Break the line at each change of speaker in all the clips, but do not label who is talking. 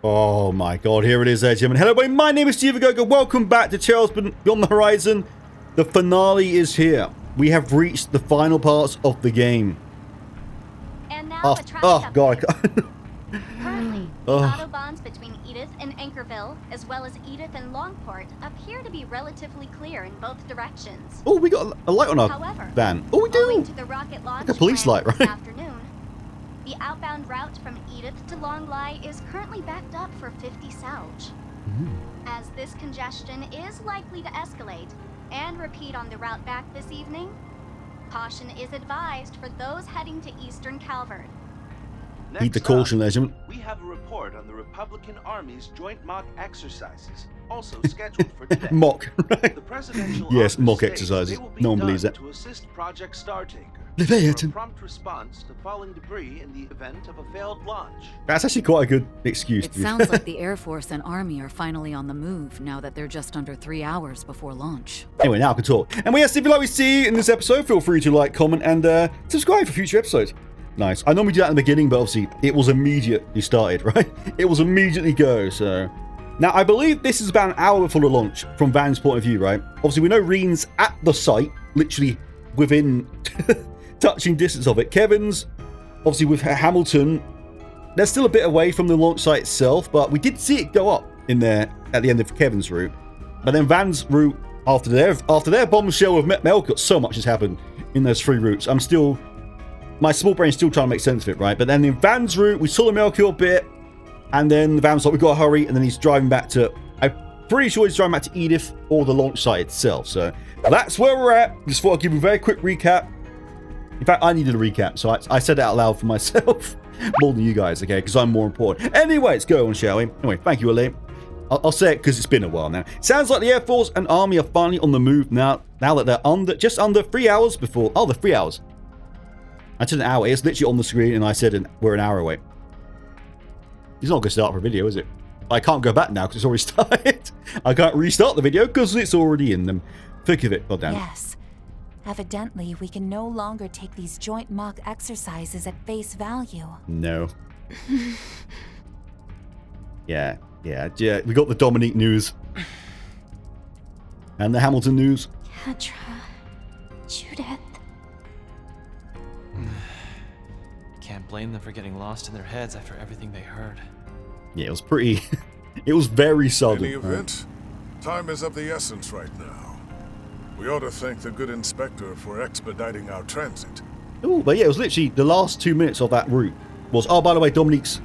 Oh my god, here it is there, Jim. And hello, everybody. My name is Steve Agogo. Welcome back to Tales Beyond the Horizon. The finale is here. We have reached the final parts of the game.
And now
Oh god.
Currently, the autobahns between Edith and Achorville, as well as Edith and Longport, appear to be relatively clear in both directions.
Oh, we got a light on our
However,
van. Oh, we
owing
do.
to the rocket launch
Like a police
planned
light,
this
right?
afternoon, the outbound route from Edith to Longley is currently backed up for 50 Salge. As this congestion is likely to escalate and repeat on the route back this evening, caution is advised for those heading to Eastern Calvard.
Need the caution, legend.
We have a report on the Republican Army's joint mock exercises, also scheduled for today.
Mock.
The presidential
Yes,
office
mock
states
exercises.
they will be
No one
done
believes that.
to assist Project Startaker
Leviathan.
for a prompt response to falling debris in the event of a failed launch.
That's actually quite a good excuse.
It sounds like the Air Force and Army are finally on the move now that they're just under 3 hours before launch.
Anyway, now I can talk. And yes, if you like what we see in this episode, feel free to like, comment, and subscribe for future episodes. Nice. I normally do that in the beginning, but obviously it was immediately started, right? It was immediately go, so... Now, I believe this is about an hour before the launch, from Van's point of view, right? Obviously, we know Reen's at the site, literally within touching distance of it. Kevin's, obviously with Hamilton, they're still a bit away from the launch site itself, but we did see it go up in there at the end of Kevin's route. But then Van's route, after their bombshell with Melkert, so much has happened in those three routes. My small brain's still trying to make sense of it, right? But then in Van's route, we saw the Melkert bit, and then the Van's like, we've got to hurry, and then he's driving back to... I'm pretty sure he's driving back to Edith or the launch site itself. So that's where we're at. Just thought I'd give you a very quick recap. In fact, I needed a recap, so I said it out loud for myself more than you guys, okay? Because I'm more important. Anyway, let's go on, shall we? Anyway, thank you, Ali. I'll say it because it's been a while now. Sounds like the Air Force and Army are finally on the move now that they're just under 3 hours before... Oh, they're 3 hours. I said an hour. It's literally on the screen, and I said we're an hour away. It's not going to start for a video, is it? I can't go back now because it's already started. I can't restart the video because it's already in them. Think of it. God damn.
Yes. Evidently, we can no longer take these joint mock exercises at face value.
No. Yeah. We got the Dominique news. And the Hamilton news.
Petra. Judith.
Can't blame them for getting lost in their heads after everything they heard.
Yeah, it was pretty... it was very sudden.
In any event, time is of the essence right now. We ought to thank the good inspector for expediting our transit.
Oh, but yeah, it was literally the last 2 minutes of that route was... Oh, by the way, Dominique's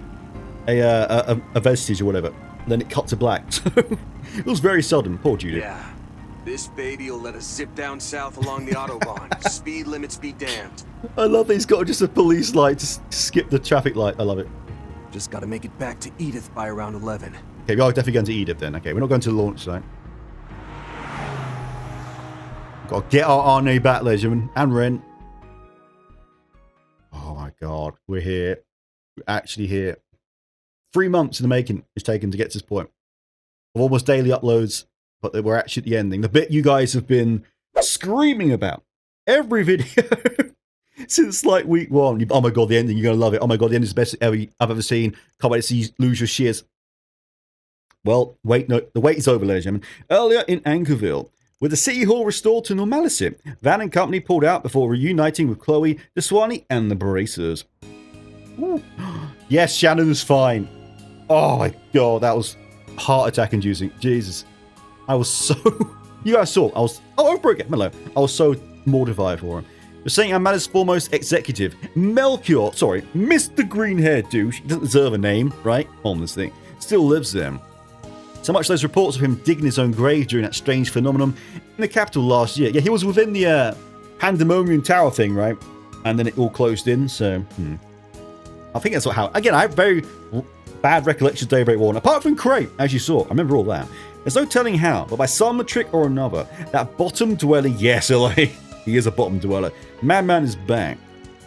a vestige or whatever. Then it cut to black. So it was very sudden. Poor Judith.
Yeah. This baby will let us zip down south along the Autobahn. Speed limits be damned.
I love that he's got just a police light to skip the traffic light. I love it.
Just gotta make it back to Edith by around 11.
Okay, we are definitely going to Edith then. Okay, we're not going to the launch site. Got to get our Arne back, legend, and Ren. Oh my god, we're here. We're actually here. 3 months in the making it's taken to get to this point. Of almost daily uploads, but we're actually at the ending. The bit you guys have been screaming about. Every video since like week one. Oh my god, the ending, you're going to love it. Oh my god, the ending is the best I've ever seen. Can't wait to see you lose your shears. Well, wait, no, the wait is over, ladies and gentlemen. Earlier in Achorville, with the City Hall restored to normality, Van and company pulled out before reuniting with Chloe, the Swanee, and the Bracers. Ooh. Yes, Shannon is fine. Oh my god, that was heart attack inducing. Jesus. I was so... You guys saw, I was... Oh, Oathbreaker, hello. I was so mortified for him. The St. Amana's foremost executive, Melchior, sorry, Mr. Green-haired douche, he doesn't deserve a name, right? On this thing. Still lives there. So much those reports of him digging his own grave during that strange phenomenon in the capital last year. Yeah, he was within the Pandemonium Tower thing, right? And then it all closed in, so... I think that's how... Again, I have very bad recollections of Daybreak War. Apart from Crape, as you saw. I remember all that. There's no telling how, but by some trick or another, that bottom dweller... Yes, LA. He is a bottom dweller. Madman is back.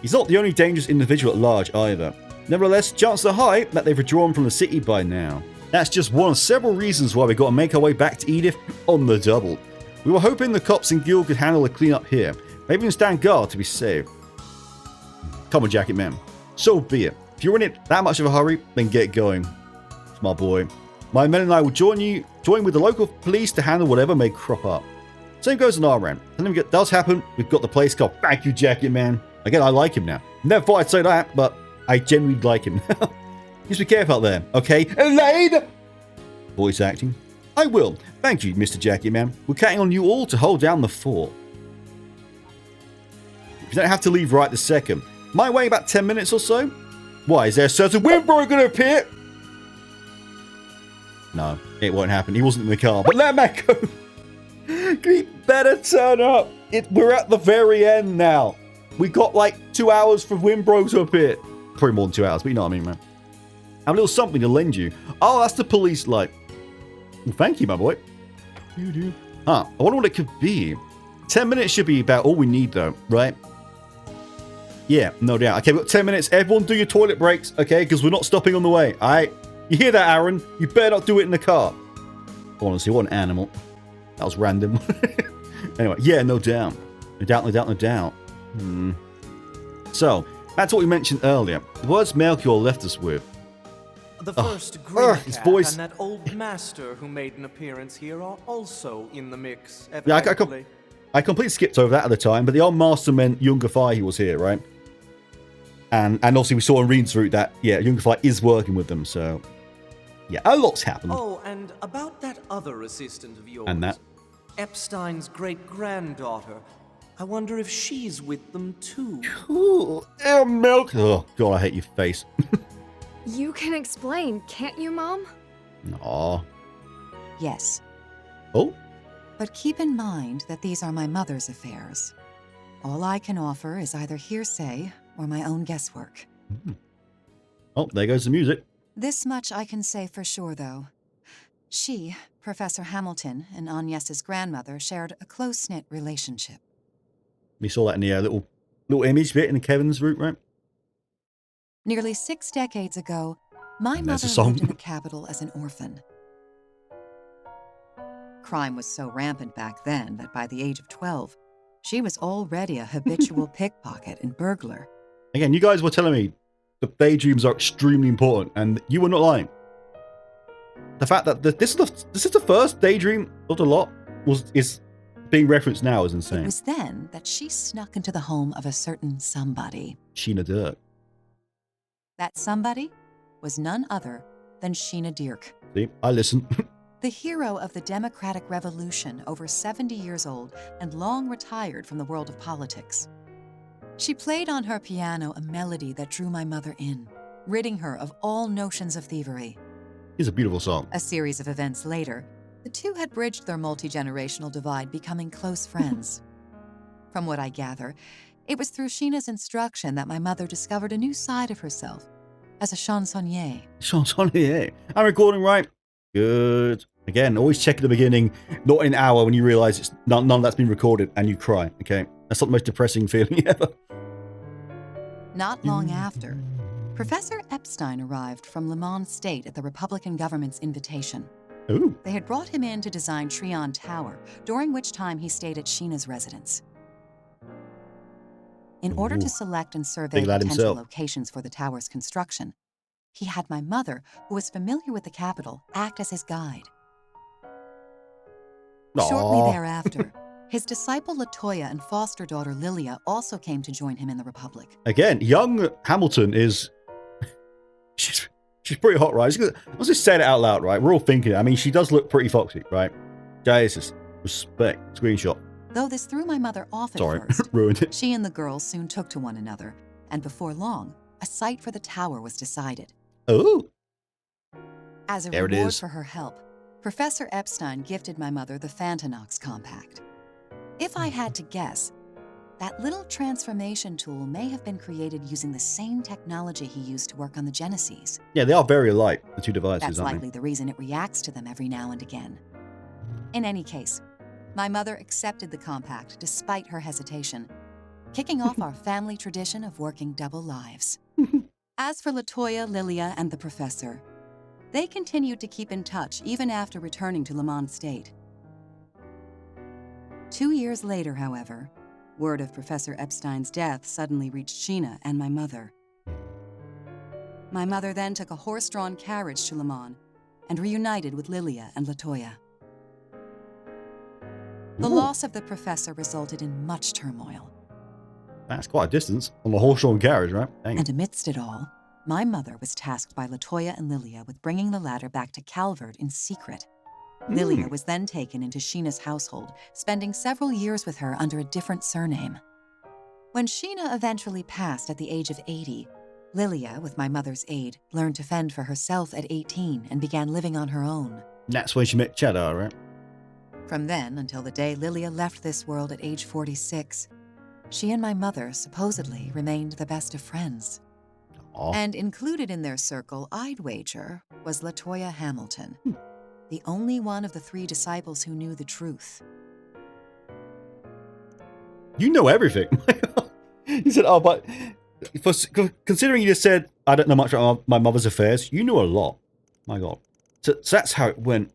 He's not the only dangerous individual at large either. Nevertheless, chances are high that they've withdrawn from the city by now. That's just one of several reasons why we've got to make our way back to Edith on the double. We were hoping the cops and guild could handle the cleanup here. Maybe even stand guard to be safe. Come on, Jacket Man. So be it. If you're in it that much of a hurry, then get going. My boy. My men and I will join with the local police to handle whatever may crop up. Same goes on our end. And if it does happen, we've got the place called Thank You, Jacket Man. Again, I like him now. Never thought I'd say that, but I genuinely like him. Just be careful out there, okay? Elaine! Voice acting. I will. Thank you, Mr. Jacket Man. We're counting on you all to hold down the fort. You don't have to leave right this second. Might wait about 10 minutes or so. Why, is there a certain Windbrewer going to appear? No, it won't happen. He wasn't in the car. But let him go. He better turn up. We're at the very end now. We got like 2 hours for Windbrewer to appear. Probably more than 2 hours, but you know what I mean, man. I have a little something to lend you. Oh, that's the police light. Well, thank you, my boy. Huh, I wonder what it could be. 10 minutes should be about all we need, though, right? Yeah, no doubt. Okay, we've got 10 minutes. Everyone do your toilet breaks, okay? Because we're not stopping on the way, all right? You hear that, Aaron? You better not do it in the car. Honestly, what an animal. That was random. Anyway, yeah, no doubt. No doubt. So, that's what we mentioned earlier. The words Melchior left us with.
The first Grimcat
voice.
and that old master who made an appearance here are also in the mix.
Yeah, I completely skipped over that at the time, but the old master meant Jungafai was here, right? And obviously we saw in Reed's route that, yeah, Jungafai is working with them, so... Yeah, a lot's happened.
Oh, and about that other assistant of yours.
And that?
Epstein's great-granddaughter. I wonder if she's with them too.
Ooh, milk. Oh, God, I hate your face.
You can explain, can't you, Mom?
Aw.
Yes.
Oh?
But keep in mind that these are my mother's affairs. All I can offer is either hearsay or my own guesswork.
Oh, there goes the music.
This much I can say for sure, though. She, Professor Hamilton, and Agnes's grandmother shared a close-knit relationship.
We saw that in the little image bit in Kevin's route, right?
Nearly 6 decades ago, my
And there's
mother
a song.
lived in the capital as an orphan. Crime was so rampant back then that by the age of 12, she was already a habitual pickpocket and burglar.
Again, you guys were telling me the daydreams are extremely important, and you were not lying. The fact that this is the first daydream of the lot is being referenced now is insane.
It was then that she snuck into the home of a certain somebody.
Sheena Dirke.
That somebody was none other than Sheena Dirke.
See, I listen.
The hero of the Democratic Revolution, over 70 years old and long retired from the world of politics. She played on her piano a melody that drew my mother in, ridding her of all notions of thievery.
It's a beautiful song.
A series of events later, the two had bridged their multi-generational divide, becoming close friends. From what I gather, it was through Sheena's instruction that my mother discovered a new side of herself as a chansonnier.
Chansonnier. I'm recording right. Good. Again, always check at the beginning, not in an hour when you realize it's none of that's been recorded and you cry, okay? That's not the most depressing feeling ever.
Not long after, Professor Epstein arrived from Le Mans State at the Republican government's invitation.
Ooh.
They had brought him in to design Trion Tower, during which time he stayed at Sheena's residence. In order to select and survey potential locations for the tower's construction, he had my mother, who was familiar with the capital, act as his guide.
Aww.
Shortly thereafter, his disciple Latoya and foster daughter Lilia also came to join him in the Republic.
Again, young Hamilton is... She's pretty hot, right? Let's just say it out loud, right? We're all thinking it. I mean, she does look pretty foxy, right? Jesus. Respect. Screenshot.
Though this threw my mother off at
Sorry,
first,
ruined it.
she and the girls soon took to one another, and before long, a site for the tower was decided.
Oh.
As a reward for her help, Professor Epstein gifted my mother the Fantanox compact. If I had to guess, that little transformation tool may have been created using the same technology he used to work on the Genesees.
Yeah, they are very alike, the two devices,
That's
aren't
likely the reason it reacts to them every now and again. In any case, my mother accepted the compact despite her hesitation, kicking off our family tradition of working double lives. As for Latoya, Lilia, and the professor, they continued to keep in touch even after returning to Le Mans State. 2 years later, however, word of Professor Epstein's death suddenly reached Sheena and my mother. My mother then took a horse-drawn carriage to Le Mans and reunited with Lilia and Latoya. The loss of the professor resulted in much turmoil.
That's quite a distance on the horse-drawn carriage, right? Dang.
And amidst it all, my mother was tasked by Latoya and Lilia with bringing the latter back to Calvard in secret. Lilia was then taken into Sheena's household, spending several years with her under a different surname. When Sheena eventually passed at the age of 80, Lilia, with my mother's aid, learned to fend for herself at 18 and began living on her own.
That's when she met Cheddar, right?
From then until the day Lilia left this world at age 46, she and my mother supposedly remained the best of friends.
Aww.
And included in their circle, I'd wager, was Latoya Hamilton, the only one of the 3 disciples who knew the truth.
You know everything. He said, oh, but considering you just said, I don't know much about my mother's affairs, you know a lot. My God. So that's how it went.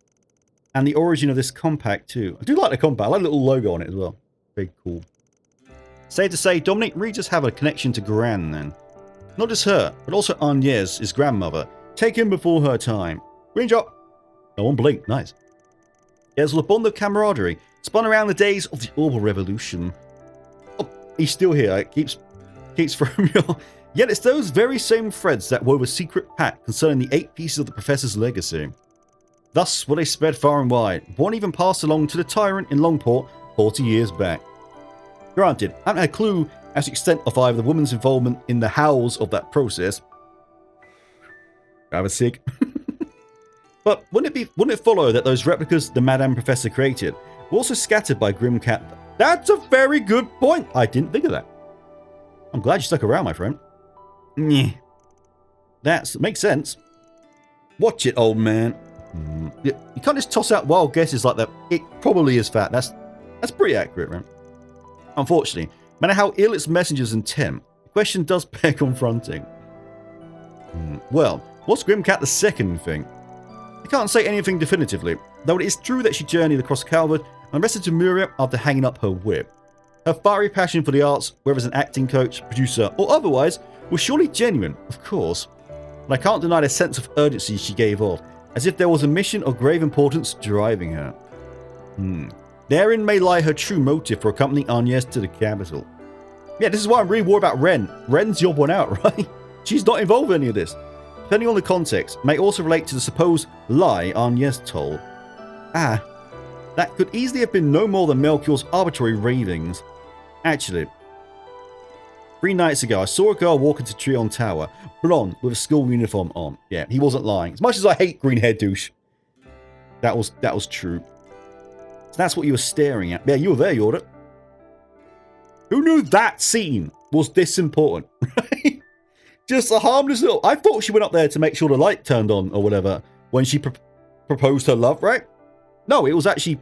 And the origin of this compact, too. I do like the compact. I like the little logo on it as well. Very cool. Safe to say, Dominique really does have a connection to Gran, then. Not just her, but also Agnes, his grandmother, taken before her time. Green drop. No one blinked. Nice. There's a bond of camaraderie, spun around the days of the Arkride Revolution. Oh, he's still here. It keeps throwing me off. Yet it's those very same threads that wove a secret pact concerning the 8 pieces of the Professor's legacy. Thus were they spread far and wide. One even passed along to the tyrant in Longport 40 years back. Granted, I haven't had a clue as to the extent of either the woman's involvement in the hows of that process. I was sick. But wouldn't it follow that those replicas the Madame Professor created were also scattered by Grimcat? That's a very good point. I didn't think of that. I'm glad you stuck around, my friend. Yeah. That makes sense. Watch it, old man. You can't just toss out wild guesses like that. It probably is fact. That's pretty accurate, right? Unfortunately, no matter how ill its messenger's intent, the question does bear confronting. Well, what's Grimcat the second thing? I can't say anything definitively, though it is true that she journeyed across Calvard and rested to Muria after hanging up her whip. Her fiery passion for the arts, whether as an acting coach, producer, or otherwise, was surely genuine, of course. But I can't deny the sense of urgency she gave off, as if there was a mission of grave importance driving her. Therein may lie her true motive for accompanying Agnes to the capital. Yeah, this is why I'm really worried about Renne. Renne's the odd one out, right? She's not involved in any of this. Depending on the context, may also relate to the supposed lie Agnes told. That could easily have been no more than Melchior's arbitrary ravings. Actually, 3 nights ago, I saw a girl walk into Trion Tower, blonde, with a school uniform on. Yeah, he wasn't lying. As much as I hate green hair douche, that was true. So that's what you were staring at. Yeah, you were there, Yorda. Who knew that scene was this important, right? Just a harmless little... I thought she went up there to make sure the light turned on or whatever when she proposed her love, right? No, it was actually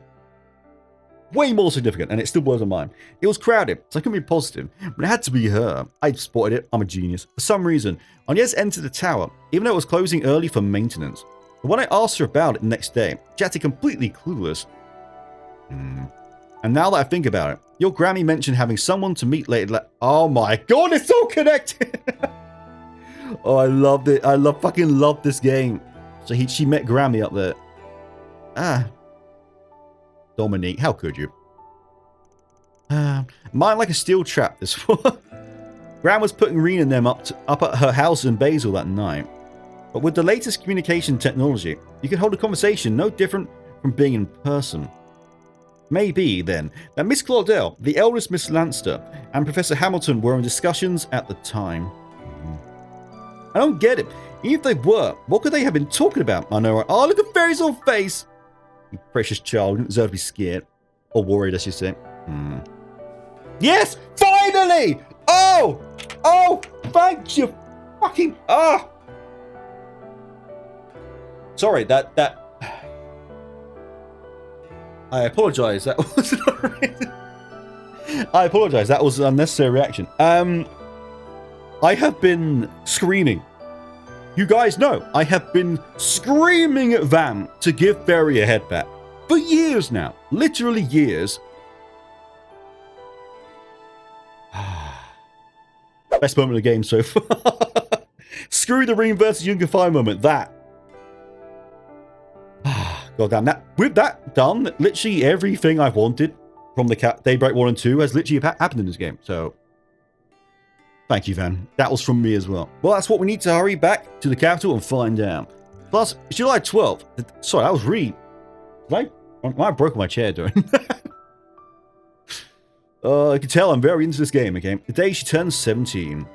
way more significant, and it still blows my mind. It was crowded, so I couldn't be positive, but it had to be her. I spotted it. I'm a genius. For some reason, Agnes entered the tower, even though it was closing early for maintenance. But when I asked her about it the next day, she acted completely clueless. And now that I think about it, your Grammy mentioned having someone to meet later. Oh my God, it's so connected! Oh, I loved it. I fucking loved this game. So she met Grammy up there. Dominique, how could you? Mine like a steel trap, this one. Gran was putting Reen and them up at her house in Basel that night. But with the latest communication technology, you can hold a conversation no different from being in person. Maybe, then, that Miss Claudel, the eldest Miss Lanster, and Professor Hamilton were in discussions at the time. I don't get it. Even if they were, what could they have been talking about? I know, right? Oh, look at Fairy's little face! You precious child, you don't deserve to be scared. Or worried, as you say. Yes! Finally! Oh! Oh! Thank you! Fucking... Sorry, that... I apologise. That was not right. I apologise. That was an unnecessary reaction. I have been screaming. You guys know, I have been screaming at Vam to give Barry a head pat. For years now. Literally years. Best moment of the game so far. Screw the Reen versus Yunga Fire moment. That. God damn that. With that done, literally everything I've wanted from the Daybreak 1 and 2 has literally happened in this game. So, thank you, Van. That was from me as well. Well, that's what we need to hurry back to the capital and find out. Plus, it's July 12th. Sorry, that was really... I broke my chair doing that. I can tell I'm very into this game, okay? The day she turns 17.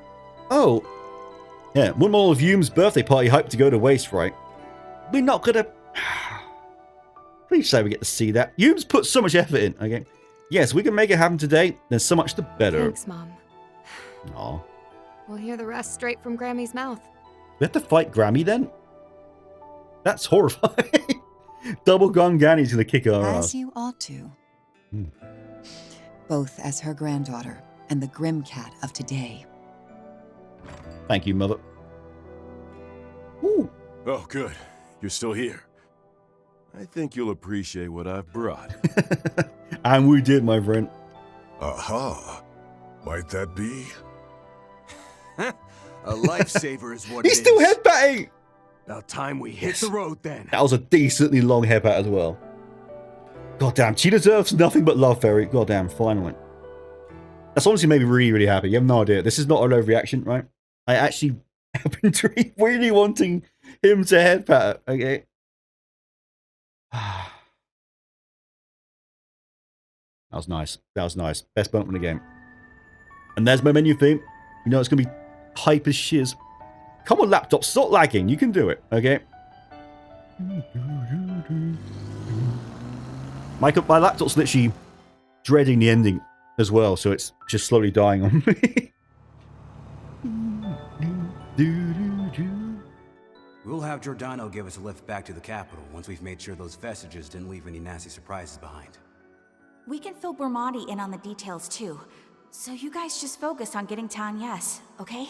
Oh. Yeah, one more of Hume's birthday party hype to go to waste, right? We're not gonna... Please say we get to see that. Hume's put so much effort in, okay? Yes, we can make it happen today. Then so much the better.
Thanks, Mom.
Aw.
We'll hear the rest straight from Grammy's mouth.
We have to fight Grammy then? That's horrifying. Double gun Ganny's gonna kick our ass.
As you ought to. Both as her granddaughter and the Grimcat of today.
Thank you, Mother. Ooh.
Oh, good. You're still here. I think you'll appreciate what I've brought.
And we did, my friend.
Aha. Might that be?
A lifesaver is what it is.
He's still headbatting!
About time we hit the road then.
That was a decently long headbat as well. Goddamn, she deserves nothing but love, Fairy. Goddamn, finally. That's honestly made me really, really happy. You have no idea. This is not an overreaction, right? I actually have been really wanting him to headbat her, okay? That was nice. That was nice. Best bump in the game. And there's my menu theme. You know it's going to be hype as shiz. Come on, laptop. Stop lagging. You can do it, okay? My laptop's literally dreading the ending as well, so it's just slowly dying on me.
We'll have Giordano give us a lift back to the capital once we've made sure those Vestiges didn't leave any nasty surprises behind.
We can fill Bermati in on the details too. So you guys just focus on getting to Agnes, okay?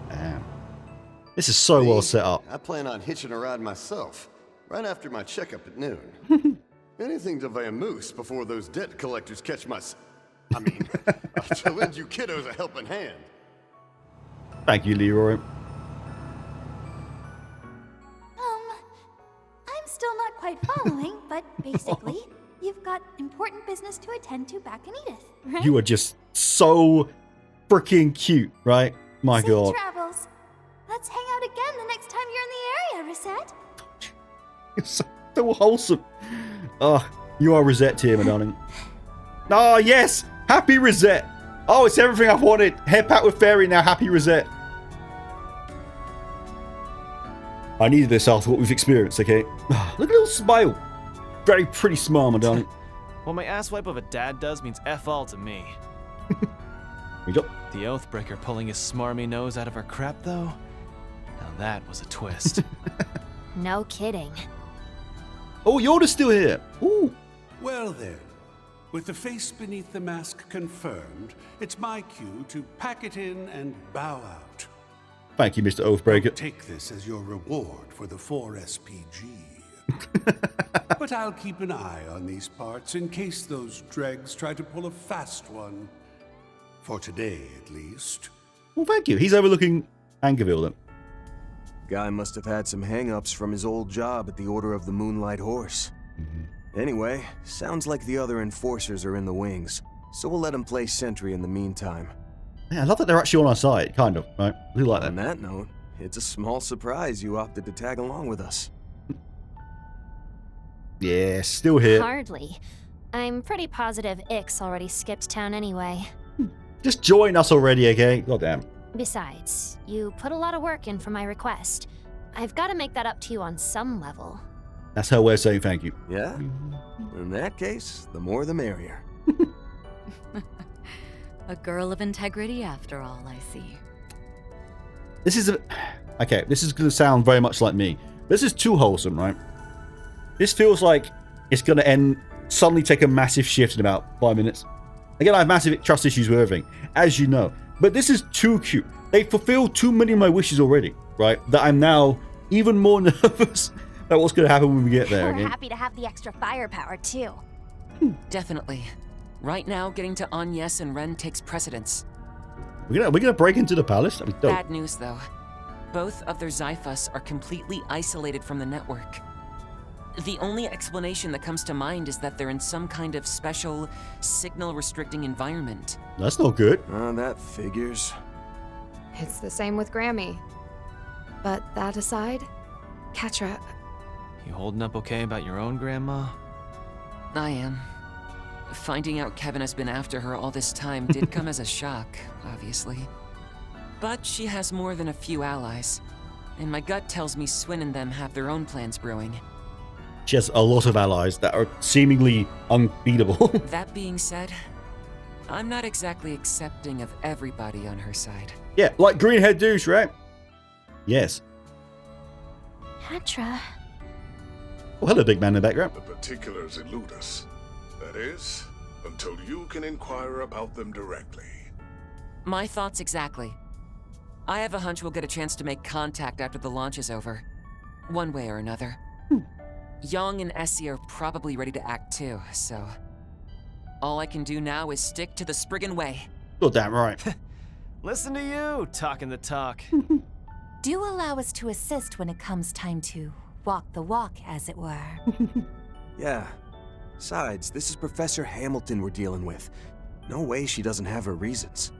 Damn. This is so well set up.
I plan on hitching a ride myself, right after my checkup at noon. Anything to vamoose before those debt collectors catch my... to lend you kiddos a helping hand.
Thank you, Leroy.
I'm still not quite following, but basically, you've got important business to attend to back in Edith, right?
You are just so freaking cute, right? My
Safe
God.
travels. Let's hang out again the next time you're in the area, Rosette.
You're so wholesome. Oh, you are Rosette here, my darling. Oh, yes! Happy Rosette! Oh, it's everything I've wanted. Head pat with Fairy, now happy Rosette. I needed this after what we've experienced, okay? Look at the little smile. Very pretty smile, my darling.
What my asswipe of a dad does means F all to me.
We got
the Oathbreaker pulling his smarmy nose out of our crap, though? Now that was a twist.
No kidding.
Oh, Yoda's still here. Ooh.
Well then, with the face beneath the mask confirmed, it's my cue to pack it in and bow out.
Thank you, Mr. Oathbreaker.
Take this as your reward for the 4 SPG. But I'll keep an eye on these parts in case those dregs try to pull a fast one. For today, at least.
Well, thank you. He's overlooking Achorville, then.
Guy must have had some hang-ups from his old job at the Order of the Moonlight Horse. Anyway, sounds like the other enforcers are in the wings, so we'll let him play sentry in the meantime.
Yeah, I love that they're actually on our side, kind of, right? I really like that.
On that note, it's a small surprise you opted to tag along with us.
Yeah, still here.
Hardly. I'm pretty positive Ix already skipped town anyway.
Just join us already, okay? Goddamn.
Besides, you put a lot of work in for my request. I've got to make that up to you on some level.
That's her way of saying thank you.
Yeah? In that case, the more the merrier.
A girl of integrity after all, I see.
This is okay, this is going to sound very much like me. This is too wholesome, right? This feels like it's going to suddenly take a massive shift in about 5 minutes. Again, I have massive trust issues with everything, as you know. But this is too cute. They fulfill too many of my wishes already, right? That I'm now even more nervous about what's going to happen when we get there.
We're happy to have the extra firepower, too.
Definitely. Right now, getting to Agnes and Renne takes precedence.
We're gonna break into the palace? That'd be dope.
Bad news, though. Both of their Zyphus are completely isolated from the network. The only explanation that comes to mind is that they're in some kind of special signal-restricting environment.
That's not good.
That figures.
It's the same with Grammy. But that aside, Catra...
You holding up okay about your own grandma?
I am. Finding out Kevin has been after her all this time did come as a shock, obviously. But she has more than a few allies, and my gut tells me Swin and them have their own plans brewing.
She has a lot of allies that are seemingly unbeatable.
That being said, I'm not exactly accepting of everybody on her side.
Yeah, like green-haired douche, right? Yes.
Catra.
Oh, hello, big man in the background.
The particulars elude us. That is, until you can inquire about them directly.
My thoughts exactly. I have a hunch we'll get a chance to make contact after the launch is over. One way or another. Young and Essie are probably ready to act too, so... all I can do now is stick to the Spriggan way.
You're damn right.
Listen to you, talking the talk.
Do allow us to assist when it comes time to walk the walk, as it were.
Yeah. Besides, this is Professor Hamilton we're dealing with. No way she doesn't have her reasons.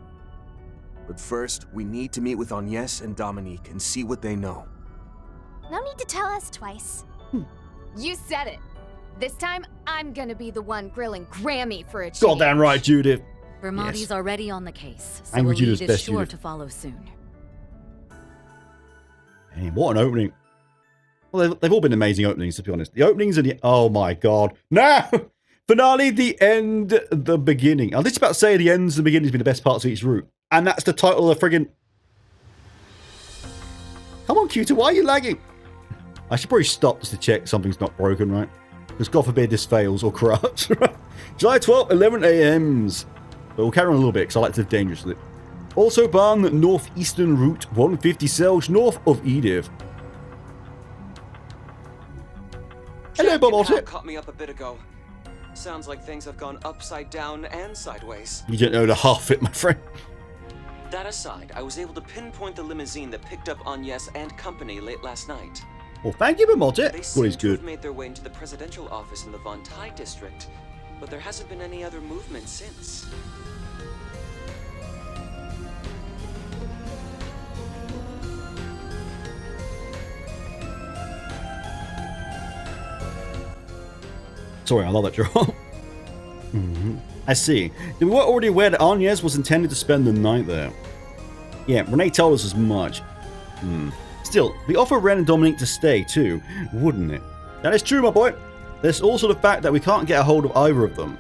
But first, we need to meet with Agnes and Dominique and see what they know.
No need to tell us twice.
You said it. This time, I'm gonna be the one grilling Grammy for a change.
Goddamn right, Judith.
Bramati's
Yes.
already on the case, so
Angry
the
Judith's
lead is
best,
sure
Judith.
to follow soon.
Hey, what an opening. Well, they've all been amazing openings, to be honest. The openings and the... Oh, my God. No! Finale, the end, the beginning. I was just about to say the ends and the beginnings have been the best parts of each route. And that's the title of the friggin... Come on, Cuter, why are you lagging? I should probably stop just to check something's not broken, right? Because God forbid this fails or corrupts. July 12th, 11 a.m.s. But we'll carry on a little bit because I like to live dangerously. Also, ban northeastern route 150 Selge north of Edith. Hello, Bob Otter.
Caught me up a bit ago. Sounds like things have gone upside down and sideways.
You don't know the half it, my friend.
That aside, I was able to pinpoint the limousine that picked up Agnes and company late last night.
Well, thank you, Bamodit.
They
What
seem
is
to have
good.
made their way into the presidential office in the Vantail District, but there hasn't been any other movement since.
Sorry, I love that drop. I see. We were already aware that Agnes was intended to spend the night there. Yeah, Renne told us as much. Still, we offer Renne and Dominique to stay too, wouldn't it? That is true, my boy. There's also the fact that we can't get a hold of either of them.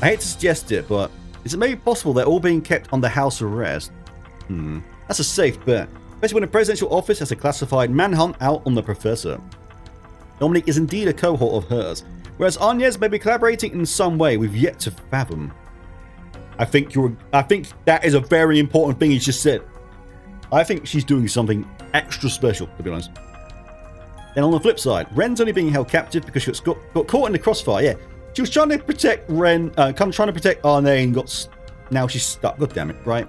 I hate to suggest it, but is it maybe possible they're all being kept under house arrest? That's a safe bet, especially when the presidential office has a classified manhunt out on the professor. Dominique is indeed a cohort of hers, whereas Agnes may be collaborating in some way we've yet to fathom. I think that is a very important thing he's just said. I think she's doing something extra special, to be honest. Then on the flip side, Ren's only being held captive because she got caught in the crossfire. Yeah, she was trying to protect Ren, trying to protect Arne, and now she's stuck. God damn it, right?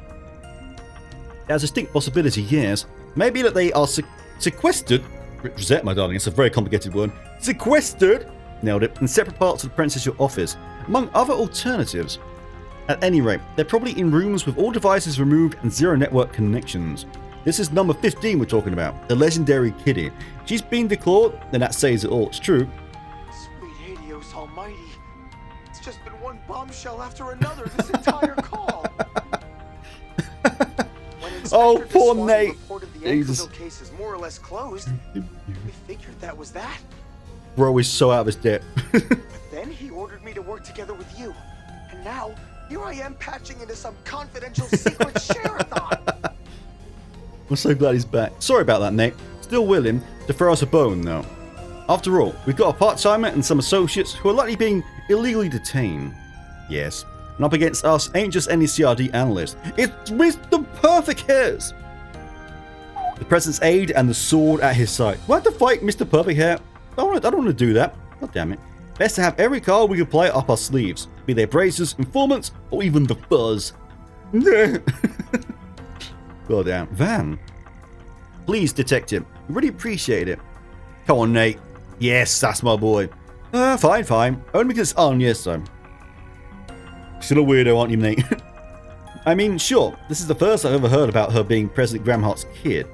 There's a distinct possibility, yes. Maybe that they are sequestered. Rosette, my darling, it's a very complicated word. Sequestered, nailed it, in separate parts of the presidential office, among other alternatives. At any rate, they're probably in rooms with all devices removed and zero network connections. This is number 15 we're talking about, the legendary Kitty. She's been declawed, then that says it all. It's true.
Sweet Helios Almighty. It's just been one bombshell after another this entire call.
Oh, poor Nate.
The
Jesus.
Achorville case is more or less closed. We figured that was that.
Bro is so out of his depth.
Then he ordered me to work together with you. And now, here I am patching into some confidential secret share-a-thon.
I'm so glad he's back. Sorry about that, Nate. Still willing to throw us a bone, though. After all, we've got a part-timer and some associates who are likely being illegally detained. Yes. And up against us ain't just any CRD analyst. It's Mr. Perfect Hairs. The President's aide and the sword at his side. We'll have to fight Mr. Perfect Hair. I don't want to do that. God damn it. Best to have every card we can play up our sleeves. Be they bracers, informants, or even the fuzz. God damn. Van. Please, detective. We really appreciate it. Come on, Nate. Yes, that's my boy. Fine, fine. Only because it's on, yes, so. Still a weirdo, aren't you, mate? I mean, sure, this is the first I've ever heard about her being President Gramhart's kid.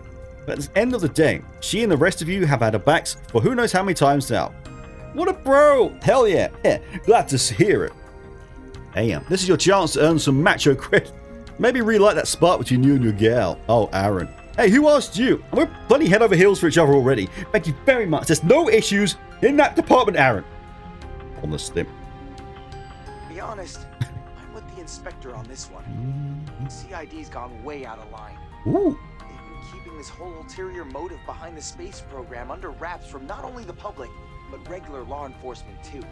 But at the end of the day, she and the rest of you have had her backs for who knows how many times now. What a bro! Hell yeah! Glad to hear it. Damn, this is your chance to earn some macho cred. Maybe relight that spark between you and your gal. Oh, Aaron. Hey, who asked you? We're bloody head over heels for each other already. Thank you very much. There's no issues in that department, Aaron. Honestly.
Be honest, I'm with the inspector on this one. CID's gone way out of line.
Ooh.
They've been keeping this whole ulterior motive behind the space program under wraps from not only the public, but regular law enforcement too.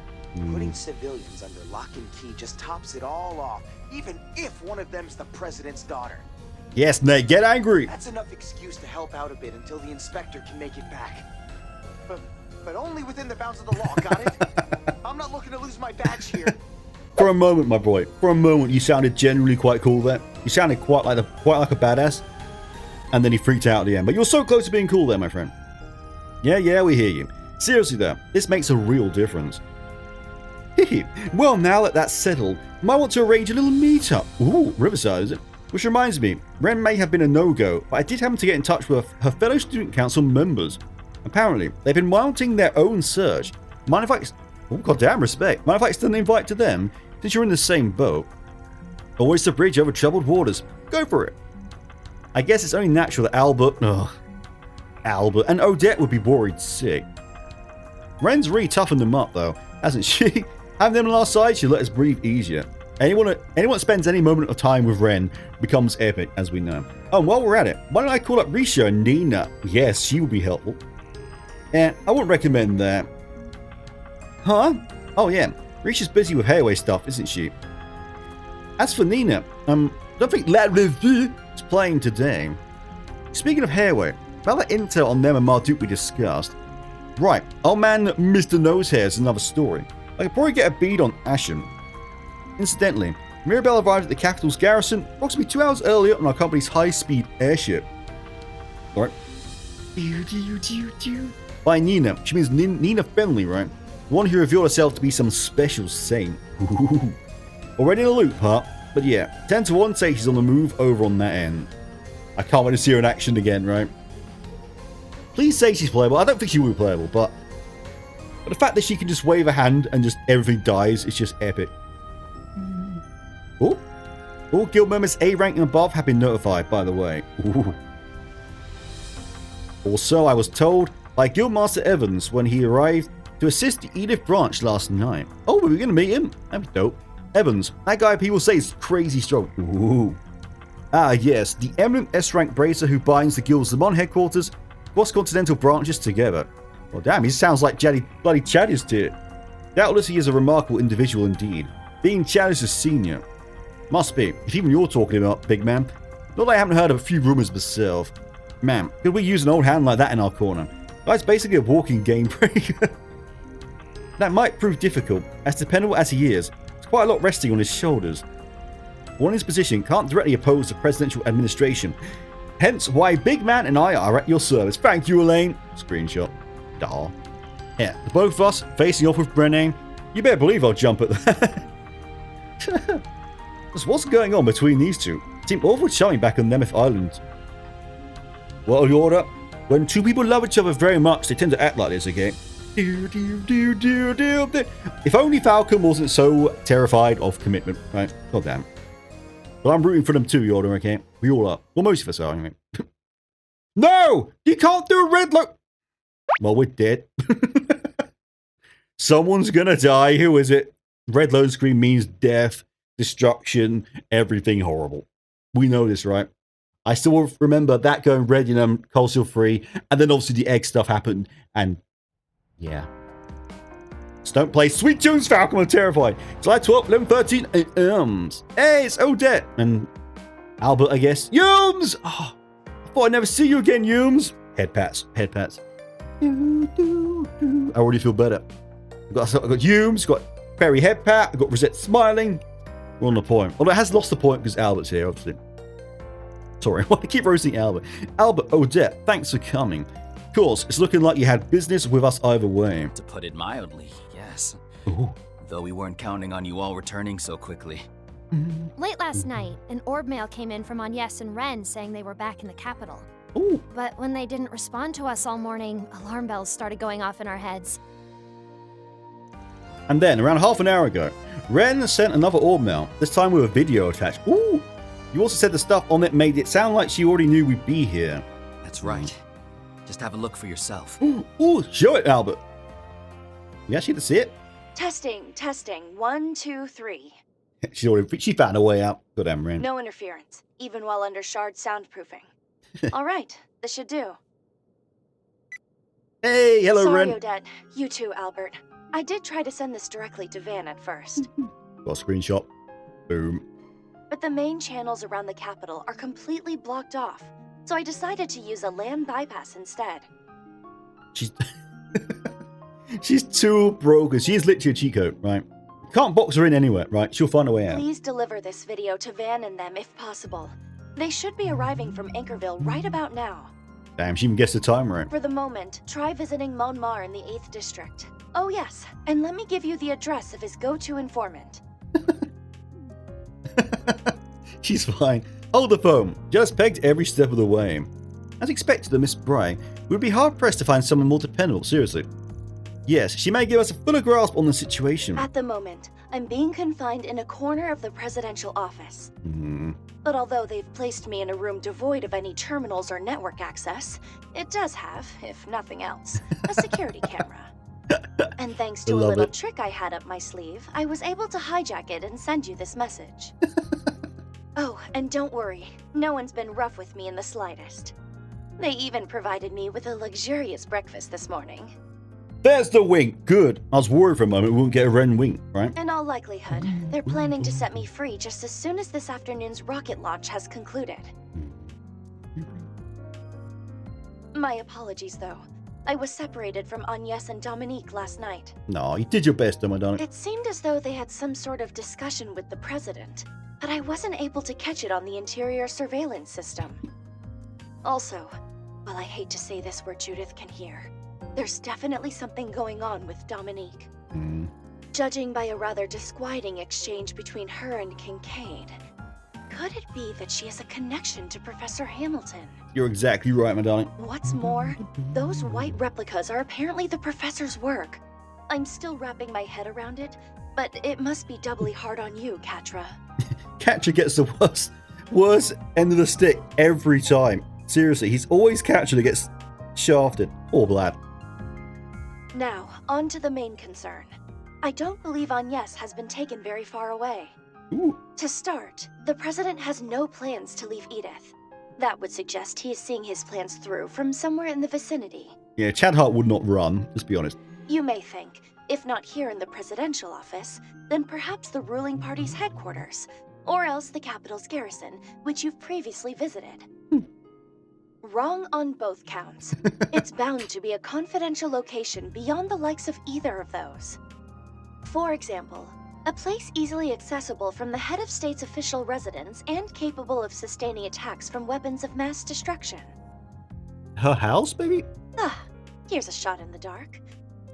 Putting civilians under lock and key just tops it all off, even if one of them's the president's daughter.
Yes, Nate, get angry.
That's enough excuse to help out a bit until the inspector can make it back. But only within the bounds of the law, got it? I'm not looking to lose my badge here.
For a moment, my boy, for a moment, you sounded genuinely quite cool there. You sounded quite like a badass. And then he freaked out at the end. But you're so close to being cool there, my friend. Yeah, we hear you. Seriously though, this makes a real difference. Well, now that that's settled, might want to arrange a little meetup. Ooh, Riverside, is it? Which reminds me, Renne may have been a no-go, but I did happen to get in touch with her fellow student council members. Apparently, they've been mounting their own search. Mind if I... Oh, goddamn respect. Mind if I extend an invite to them, since you're in the same boat? Always the bridge over troubled waters. Go for it. I guess it's only natural that Albert and Odette would be worried sick. Ren's really toughened them up, though, hasn't she? Having them on our side, she'll let us breathe easier. Anyone that spends any moment of time with Renne becomes epic, as we know. Oh, and while we're at it, why don't I call up Risha and Nina? Yes, she will be helpful. I wouldn't recommend that. Huh? Oh yeah, Risha's busy with hairway stuff, isn't she? As for Nina, don't think is playing today. Speaking of hairway, about that intel on them and Marduk we discussed. Right, old man Mr. Nosehair is another story. I could probably get a bead on Ashen. Incidentally, Mirabelle arrived at the capital's garrison approximately 2 hours earlier on our company's high-speed airship. Alright. By Nina, she means Nina Fenley, right? The one who revealed herself to be some special saint. Ooh. Already in a loop, huh? But yeah, 10 to 1 say she's on the move over on that end. I can't wait to see her in action again, right? Please say she's playable. I don't think she will be playable, but the fact that she can just wave a hand and just everything dies is just epic. Oh, all guild members A rank and above have been notified, by the way. Ooh. Also, I was told by Guildmaster Evans when he arrived to assist the Edith branch last night. Oh, we were going to meet him? That'd be dope. Evans, that guy people say is crazy strong. Ooh. Ah, yes, the eminent S-rank bracer who binds the guild's Lemon headquarters, cross-continental branches together. Well, damn, he sounds like bloody Chadius tier. Doubtless he is a remarkable individual indeed, being Chadius' senior. Must be, if even you're talking about, big man. Not that I haven't heard of a few rumors myself. Man, could we use an old hand like that in our corner? Guy's basically a walking game breaker. That might prove difficult, as dependable as he is, there's quite a lot resting on his shoulders. One in his position can't directly oppose the presidential administration. Hence why Big Man and I are at your service. Thank you, Elaine. Screenshot. Duh. Yeah, the both of us facing off with Renne. You better believe I'll jump at that. What's going on between these two? Seem awful charming back on Nemeth Island. Well, you order. When two people love each other very much, they tend to act like this, okay? If only Falcon wasn't so terrified of commitment, right? God damn. But I'm rooting for them too, Yoda, okay? We all are. Well, most of us are, anyway. No! You can't do a red look! Well, we're dead. Someone's gonna die. Who is it? Red load screen means death, destruction, everything horrible. We know this, right? I still remember that going red, you know, Coalsteel free, and then obviously the egg stuff happened, and yeah. Just don't play Sweet Tunes, Falcon, I'm terrified. July 12th, 11:13 a.m. Hey, it's Odette, and Albert, I guess. Yums! Oh, I thought I'd never see you again, Yums. Head pats, head pats. I already feel better. I've got Yums, got Perry head pat, I've got Rosette smiling. We're on the point. Although it has lost the point because Albert's here, obviously. Sorry, I want to keep roasting Albert. Albert, Odette, thanks for coming. Of course, it's looking like you had business with us either way.
To put it mildly, yes.
Ooh.
Though we weren't counting on you all returning so quickly.
Late last night, an orb mail came in from Agnes and Renne saying they were back in the capital.
Ooh.
But when they didn't respond to us all morning, alarm bells started going off in our heads.
And then, around half an hour ago, Ren sent another orb mail, this time with a video attached. Ooh! You also said the stuff on it made it sound like she already knew we'd be here.
That's right. Just have a look for yourself.
Ooh, show it, Albert. We actually get to see it.
Testing. 1, 2, 3.
She found a way out. Goddamn Ren.
No interference, even while under shard soundproofing. All right, this should do.
Hey, hello,
Sorry,
Ren.
Odette. You too, Albert. I did try to send this directly to Van at first.
Got a screenshot. Boom.
But the main channels around the capital are completely blocked off, so I decided to use a land bypass instead.
She's too broken. She is literally a cheat code, right? Can't box her in anywhere, right? She'll find a way out.
Please deliver this video to Van and them if possible. They should be arriving from Achorville right about now.
Damn, she even guessed the time right.
For the moment, try visiting Monmar in the 8th District. Oh yes, and let me give you the address of his go-to informant.
She's fine. Hold the phone. Just pegged every step of the way. As expected of Miss Bray, we would be hard-pressed to find someone more dependable, seriously. Yes, she may give us a fuller grasp on the situation.
At the moment, I'm being confined in a corner of the presidential office. But although they've placed me in a room devoid of any terminals or network access, it does have, if nothing else, a security camera. And thanks to a little trick I had up my sleeve, I was able to hijack it and send you this message. Oh, and don't worry, no one's been rough with me in the slightest. They even provided me with a luxurious breakfast this morning.
There's the wink. Good. I was worried for a moment we wouldn't get a Ren wink, right?
In all likelihood, they're planning to set me free just as soon as this afternoon's rocket launch has concluded. My apologies, though. I was separated from Agnes and Dominique last night.
No, you did your best, though, my darling.
It seemed as though they had some sort of discussion with the president, but I wasn't able to catch it on the interior surveillance system. Also, while I hate to say this where Judith can hear, there's definitely something going on with Dominique. Judging by a rather disquieting exchange between her and Kincaid, could it be that she has a connection to Professor Hamilton?
You're exactly right, my darling.
What's more, those white replicas are apparently the professor's work. I'm still wrapping my head around it, but it must be doubly hard on you, Catra.
Catra gets the worst end of the stick every time. Seriously, he's always Catra that gets shafted. Or Blad.
Now, on to the main concern. I don't believe Agnes has been taken very far away.
Ooh.
To start, the president has no plans to leave Edith. That would suggest he is seeing his plans through from somewhere in the vicinity.
Yeah, Chad Hart would not run, let's be honest.
You may think, if not here in the presidential office, then perhaps the ruling party's headquarters, or else the capital's garrison, which you've previously visited. Wrong on both counts. It's bound to be a confidential location beyond the likes of either of those. For example, a place easily accessible from the head of state's official residence and capable of sustaining attacks from weapons of mass destruction.
Her house, maybe?
Here's a shot in the dark.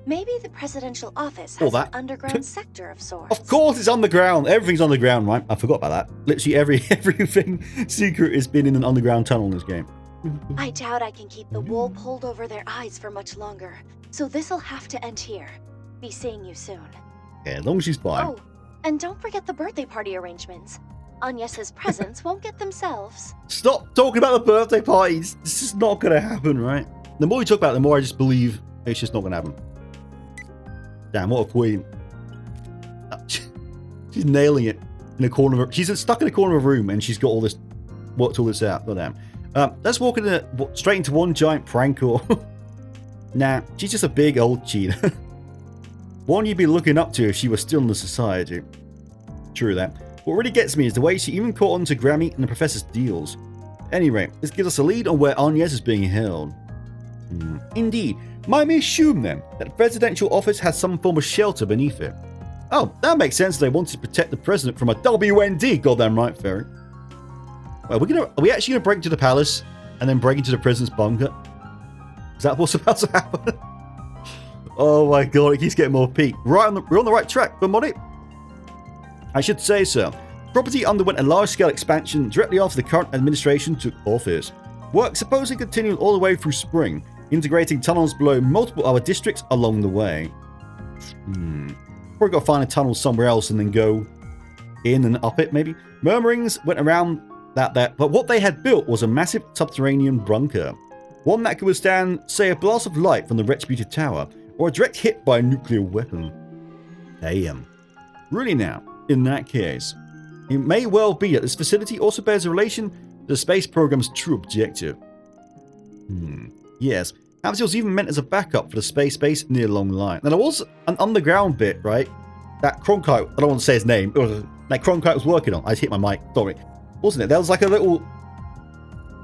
Maybe the presidential office has an underground sector of sorts.
Of course it's underground. Everything's underground, right? I forgot about that. Literally everything secret has been in an underground tunnel in this game.
I doubt I can keep the wool pulled over their eyes for much longer, so this'll have to end here. Be seeing you soon.
Yeah, as long as she's fine.
Oh, and don't forget the birthday party arrangements. Agnes's presents won't get themselves.
Stop talking about the birthday parties. This is not going to happen, right? The more you talk about it, the more I just believe it's just not going to happen. Damn, what a queen. She's nailing it in a corner of she's stuck in a corner of a room and she's got all this, worked all this out. Goddamn. Let's walk straight into one giant prank or... Nah, she's just a big old cheater. One you'd be looking up to if she was still in the society. True that. What really gets me is the way she even caught on to Grammy and the professor's deals. Anyway, this gives us a lead on where Agnes is being held. Indeed. Might we assume then that the presidential office has some form of shelter beneath it? Oh, that makes sense. They wanted to protect the president from a WND. Goddamn right, Ferry. Well, are we actually gonna break into the palace and then break into the president's bunker? Is that what's about to happen? Oh my god, it keeps getting more peak. We're on the right track, Bermonti. I should say so. Property underwent a large-scale expansion directly after the current administration took office. Work supposedly continued all the way through spring, integrating tunnels below multiple other districts along the way. Probably got to find a tunnel somewhere else and then go in and up it, maybe. Murmurings went around that but what they had built was a massive subterranean bunker. One that could withstand, say, a blast of light from the Retributed Tower, or a direct hit by a nuclear weapon. Damn. Really now, in that case, it may well be that this facility also bears a relation to the space program's true objective. Yes, perhaps it was even meant as a backup for the space base near Long Line. Now there was an underground bit, right? That Cronkite, I don't want to say his name, that Cronkite was working on. I just hit my mic, sorry. Wasn't it? There was like a little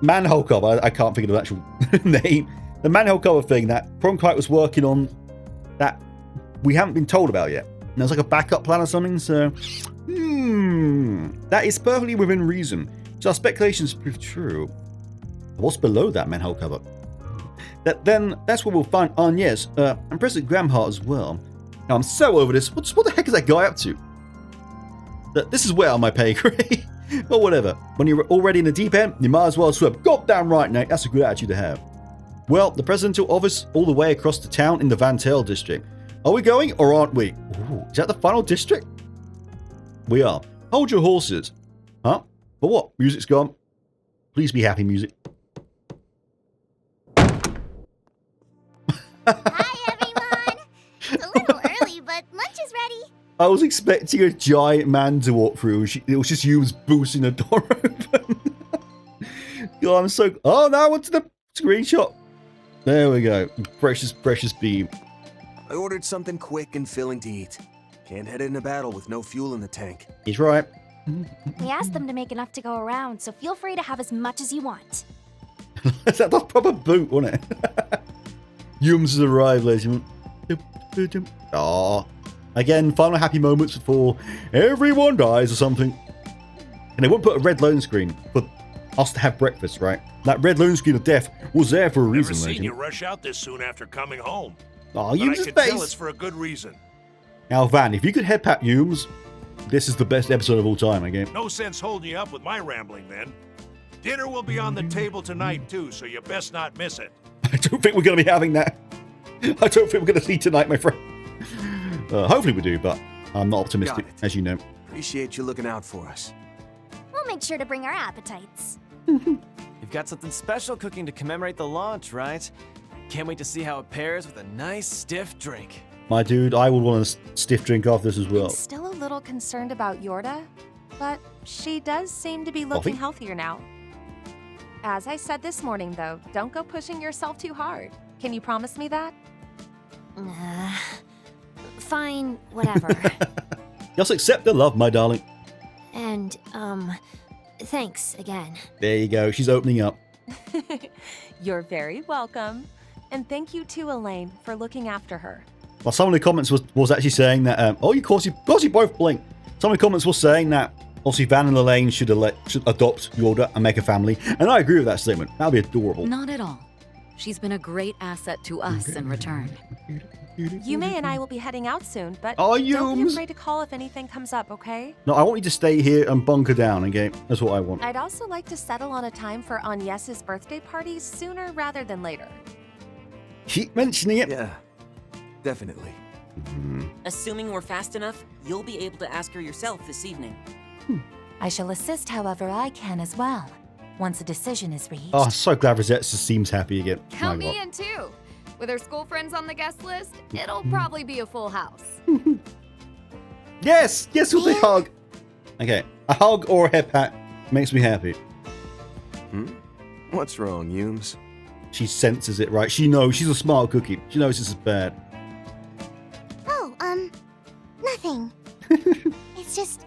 manhole cover, I can't think of the actual name. The manhole cover thing that Cronkite was working on that we haven't been told about yet. And there's like a backup plan or something, so that is perfectly within reason. So our speculations prove true. What's below that manhole cover? That's where we'll find Agnes and President Gramheart as well. Now I'm so over this. What the heck is that guy up to? This is way on my pay grade. But whatever. When you're already in the deep end, you might as well swim. Goddamn right, Nate. That's a good attitude to have. Well, the presidential office all the way across the town in the Vantail District. Are we going or aren't we? Ooh, is that the final district? We are. Hold your horses. Huh? For what? Music's gone. Please be happy, music.
Hi, everyone. It's a little early, but lunch is ready.
I was expecting a giant man to walk through. It was just you boosting the door open. God, I'm so... Oh, now I went to the screenshot. There we go. Precious, precious beam.
I ordered something quick and filling to eat. Can't head into battle with no fuel in the tank.
He's right.
We asked them to make enough to go around, so feel free to have as much as you want.
That's a proper boot, wasn't it? Yums has arrived, ladies and gentlemen. Aww. Again, final happy moments before everyone dies or something. And they won't put a red loan screen for us to have breakfast, right? That red loan screen of death was there for a reason,
Never
ladies
seen
and
you rush out this soon after coming home.
Oh,
but
Yums'
I can tell
face.
it's for a good reason.
Now, Van, if you could head pat Yums, this is the best episode of all time, again.
No sense holding you up with my rambling, then. Dinner will be on the table tonight, too, so you best not miss it.
I don't think we're going to be having that. I don't think we're going to see tonight, my friend. Hopefully we do, but I'm not optimistic, as you know.
Appreciate you looking out for us.
We'll make sure to bring our appetites.
You've got something special cooking to commemorate the launch, right? Can't wait to see how it pairs with a nice stiff drink.
My dude, I would want a stiff drink after this as well.
I'm still a little concerned about Yorda, but she does seem to be looking healthier now. As I said this morning, though, don't go pushing yourself too hard. Can you promise me that?
Fine, whatever.
Just accept the love, my darling.
And, thanks again.
There you go. She's opening up.
You're very welcome. And thank you to Elaine for looking after her.
Well, some of the comments was actually saying that, of course you both blink. Some of the comments were saying that, obviously, Van and Elaine should adopt Yorda and make a family. And I agree with that statement. That would be adorable.
Not at all. She's been a great asset to us in return.
Yume and I will be heading out soon, but
Oh,
don't be
Yums.
afraid to call if anything comes up, okay?
No, I want you to stay here and bunker down, okay? That's what I want.
I'd also like to settle on a time for Agnes's birthday party sooner rather than later.
Keep mentioning it.
Yeah, definitely.
Assuming we're fast enough, you'll be able to ask her yourself this evening.
I shall assist however I can as well, once a decision is reached.
Oh, so glad Rosette seems happy again.
Count
My
me
God.
in too. With her school friends on the guest list, it'll probably be a full house.
Yes, with a hug. Okay, a hug or a head pat makes me happy.
What's wrong, Yums?
She senses it, right? She knows. She's a smart cookie. She knows this is bad.
Oh, nothing. It's just,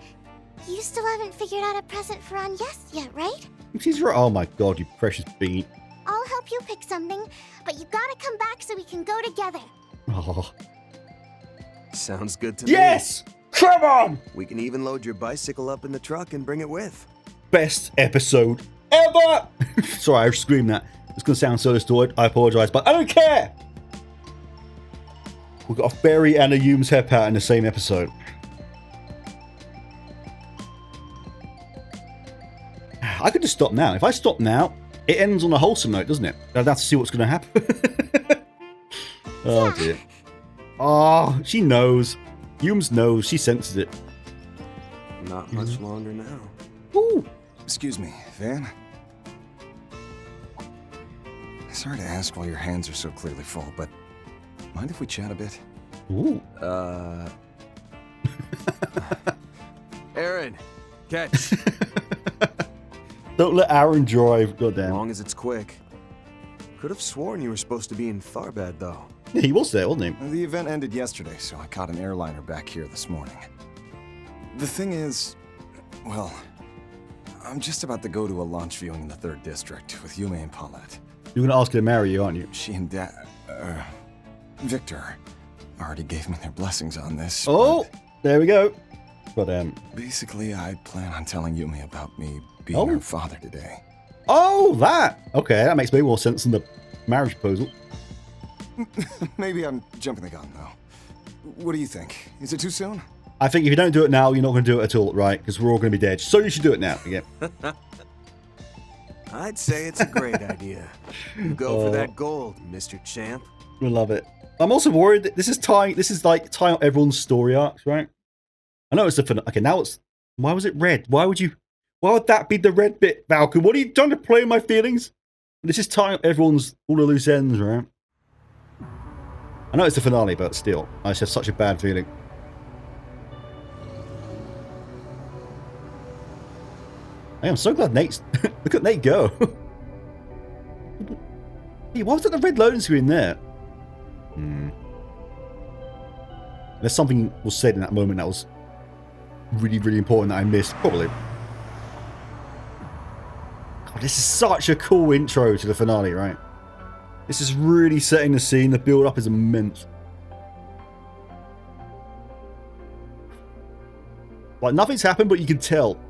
you still haven't figured out a present for Agnes yet, right?
She's right. Oh my God, you precious bean.
I'll help you pick something, but you gotta come back so we can go together.
Oh.
Sounds good to me.
Yes! Come on!
We can even load your bicycle up in the truck and bring it with.
Best episode ever! Sorry, I screamed that. It's going to sound so distorted. I apologize, but I don't care. We've got a fairy and a Hume's hair pat in the same episode. I could just stop now. If I stop now, it ends on a wholesome note, doesn't it? I'd have to see what's going to happen. Oh, dear. Oh, she knows. Humes knows. She senses it.
Not much longer now.
Ooh.
Excuse me, Van. Sorry to ask while your hands are so clearly full, but mind if we chat a bit?
Ooh.
Aaron, catch.
Don't let Aaron drive. Goddamn.
As long as it's quick. Could have sworn you were supposed to be in Tharbad, though.
Yeah, he was there, wasn't he?
The event ended yesterday, so I caught an airliner back here this morning. The thing is, well, I'm just about to go to a launch viewing in the 3rd District with Yume and Paulette.
You're going to ask her to marry you, aren't you?
She and Victor already gave me their blessings on this.
Oh, there we go. But,
basically, I plan on telling Yume about me being her father today.
Oh, that! Okay, that makes way more sense than the marriage proposal.
Maybe I'm jumping the gun, though. What do you think? Is it too soon?
I think if you don't do it now, you're not going to do it at all, right? Because we're all going to be dead. So you should do it now. Again.
I'd say it's a great idea. Go for that gold, Mr. Champ.
I love it. I'm also worried that this is like tying up everyone's story arcs, right? I know it's the okay. Now it's why was it red? Why would that be the red bit, Falcon? What are you trying to play with my feelings? This is tying up everyone's all the loose ends, right? I know it's the finale, but still, I just have such a bad feeling. Hey, I'm so glad Nate's... Look at Nate go. Hey, why was it the red loading screen there? There's something was said in that moment that was really, really important that I missed, probably. God, this is such a cool intro to the finale, right? This is really setting the scene. The build-up is immense. Like, nothing's happened, but you can tell.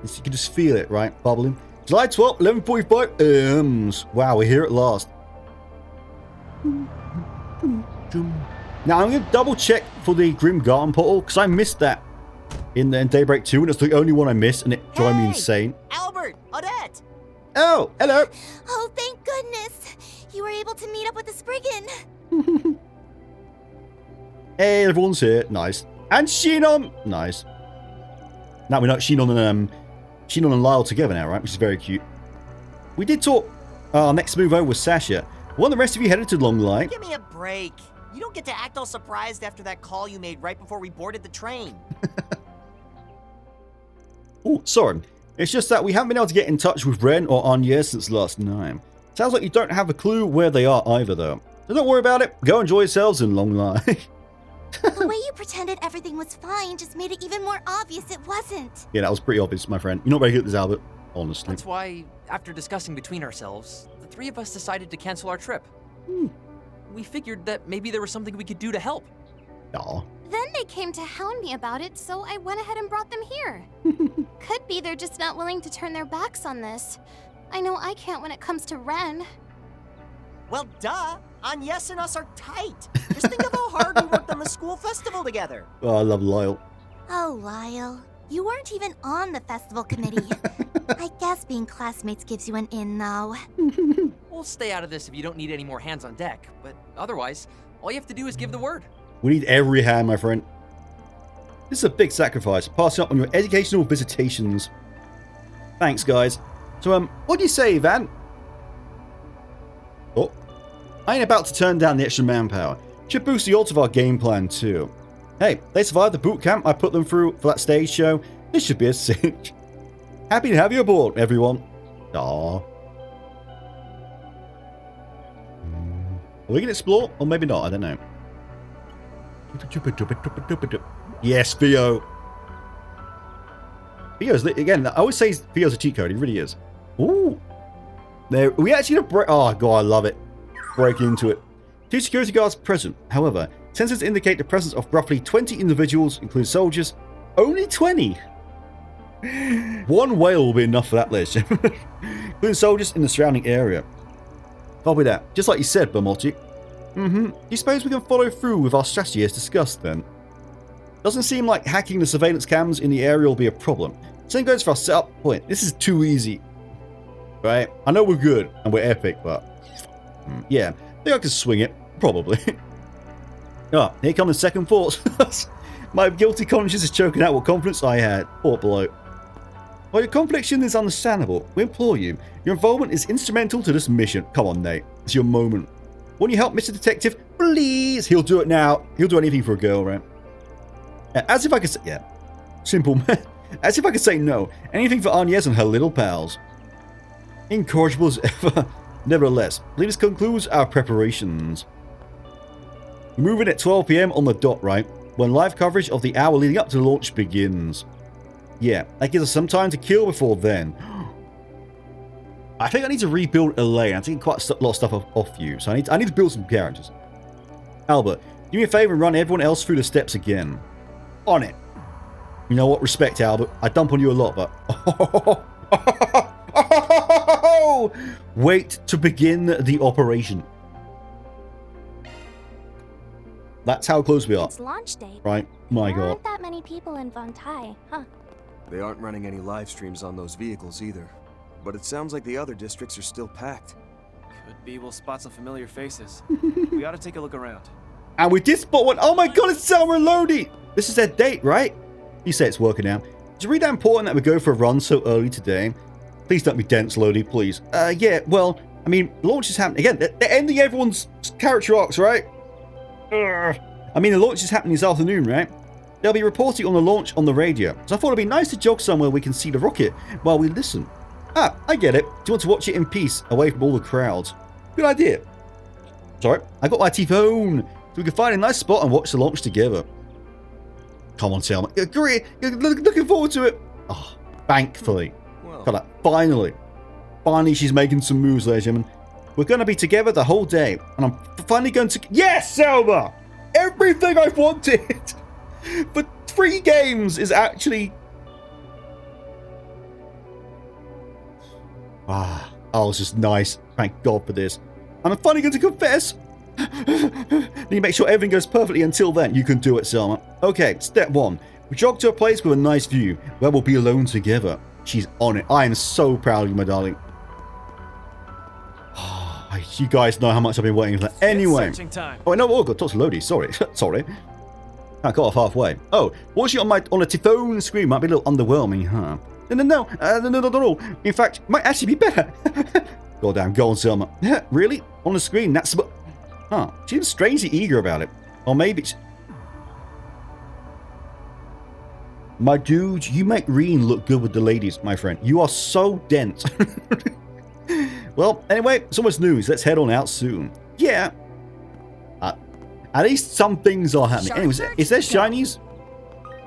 You can just feel it, right? Bubbling. July 12th, 11:45. Wow, we're here at last. Now, I'm going to double check for the Grim Garden portal, because I missed that in Daybreak 2, and it's the only one I missed, and it drove me insane.
Albert! Odette!
Oh, hello!
Oh, thank goodness! You were able to meet up with the Spriggan.
Hey, everyone's here. Nice. And Shannon! Nice. Now we know Shannon and Lyle together now, right? Which is very cute. We did talk. Our next move over was Sasha. One of the rest of you headed to Longline.
Give me a break. You don't get to act all surprised after that call you made right before we boarded the train.
Oh, sorry. It's just that we haven't been able to get in touch with Renne or Anya since last night. Sounds like you don't have a clue where they are either, though. So don't worry about it. Go enjoy yourselves in Longline.
The way you pretended everything was fine just made it even more obvious it wasn't.
Yeah, that was pretty obvious, my friend. You're not very good at this, Albert. Honestly.
That's why, after discussing between ourselves, the 3 of us decided to cancel our trip. We figured that maybe there was something we could do to help.
Aw.
Then they came to hound me about it, so I went ahead and brought them here. Could be they're just not willing to turn their backs on this. I know I can't when it comes to Renne.
Well, duh. Agnes and us are tight. Just think of how hard we worked on the school festival together.
Oh, I love Lyle.
Oh, Lyle. You weren't even on the festival committee. I guess being classmates gives you an in, though.
We'll stay out of this if you don't need any more hands on deck, but otherwise, all you have to do is give the word.
We need every hand, my friend. This is a big sacrifice, passing up on your educational visitations. Thanks, guys. So, what do you say, Van? Oh. I ain't about to turn down the extra manpower. Should boost the odds of our game plan, too. Hey, they survived the boot camp I put them through for that stage show. This should be a cinch. Happy to have you aboard, everyone. Aww. We can explore, or maybe not, I don't know. Yes, Theo. Theo's, again, I always say Theo's a cheat code, he really is. Ooh. There, we actually have break. Oh, God, I love it. Break into it. 2 security guards present. However, sensors indicate the presence of roughly 20 individuals, including soldiers. Only 20? One whale will be enough for that list. Including soldiers in the surrounding area. Copy that. Just like you said, Bermotti. Do you suppose we can follow through with our strategy as discussed then? Doesn't seem like hacking the surveillance cams in the area will be a problem. Same goes for our setup point. This is too easy. Right? I know we're good and we're epic, but yeah, I think I can swing it. Probably. Here come the second thoughts. My guilty conscience is choking out what confidence I had. Poor bloke. While your confliction is understandable, we implore you. Your involvement is instrumental to this mission. Come on, Nate. It's your moment. Won't you help, Mr. Detective? Please! He'll do it now. He'll do anything for a girl, right? As if I could say... Yeah. Simple man. As if I could say no. Anything for Agnes and her little pals. Incorrigible as ever. Nevertheless, let us conclude our preparations. We're moving at 12 PM on the dot, right? When live coverage of the hour leading up to the launch begins. Yeah, that gives us some time to kill before then. I think I need to rebuild Elaine. I'm taking quite a lot of stuff off you, so I need to build some characters. Albert, do me a favor and run everyone else through the steps again. On it. You know what? Respect, Albert. I dump on you a lot, but... Wait to begin the operation. That's how close we are.
It's launch day.
Right? My
there
God.
aren't that many people in Vantail, huh?
They aren't running any live streams on those vehicles either. But it sounds like the other districts are still packed.
Could be we'll spot some familiar faces. We ought to take a look around.
And we did spot one. Oh my God, it's Selma and Lodi. This is their date, right? You say it's working out. Is it really that important that we go for a run so early today? Please don't be dense, Lodi, please. Yeah, well, I mean, the launch is happening. Again, they're ending everyone's character arcs, right? I mean, the launch is happening this afternoon, right? They'll be reporting on the launch on the radio. So I thought it'd be nice to jog somewhere we can see the rocket while we listen. Ah, I get it. Do you want to watch it in peace, away from all the crowds? Good idea. Sorry, I got my phone, so we can find a nice spot and watch the launch together. Come on, Selma. Agree. Looking forward to it. Oh, thankfully. Got it. Finally. Finally, she's making some moves, ladies and gentlemen. We're going to be together the whole day, and I'm finally going to... Yes, Selma! Everything I've wanted! But 3 games is actually... Oh, it's just nice. Thank God for this. And I'm finally going to confess. Need to make sure everything goes perfectly until then. You can do it, Selma. Okay, step 1. We jog to a place with a nice view where we'll be alone together. She's on it. I am so proud of you, my darling. You guys know how much I've been waiting for that. Anyway. Oh, no, I've got to talk to Lodi. Sorry. Sorry. I got off halfway. Oh, watching on a phone screen might be a little underwhelming, huh? No. In fact, it might actually be better. Goddamn, go on, Selma. Really? On the screen? That's... Huh. She was strangely eager about it. Or maybe it's... My dude, you make Reen look good with the ladies, my friend. You are so dense. Well, anyway, it's almost news. Let's head on out soon. Yeah. At least some things are happening. Anyways, is there shinies?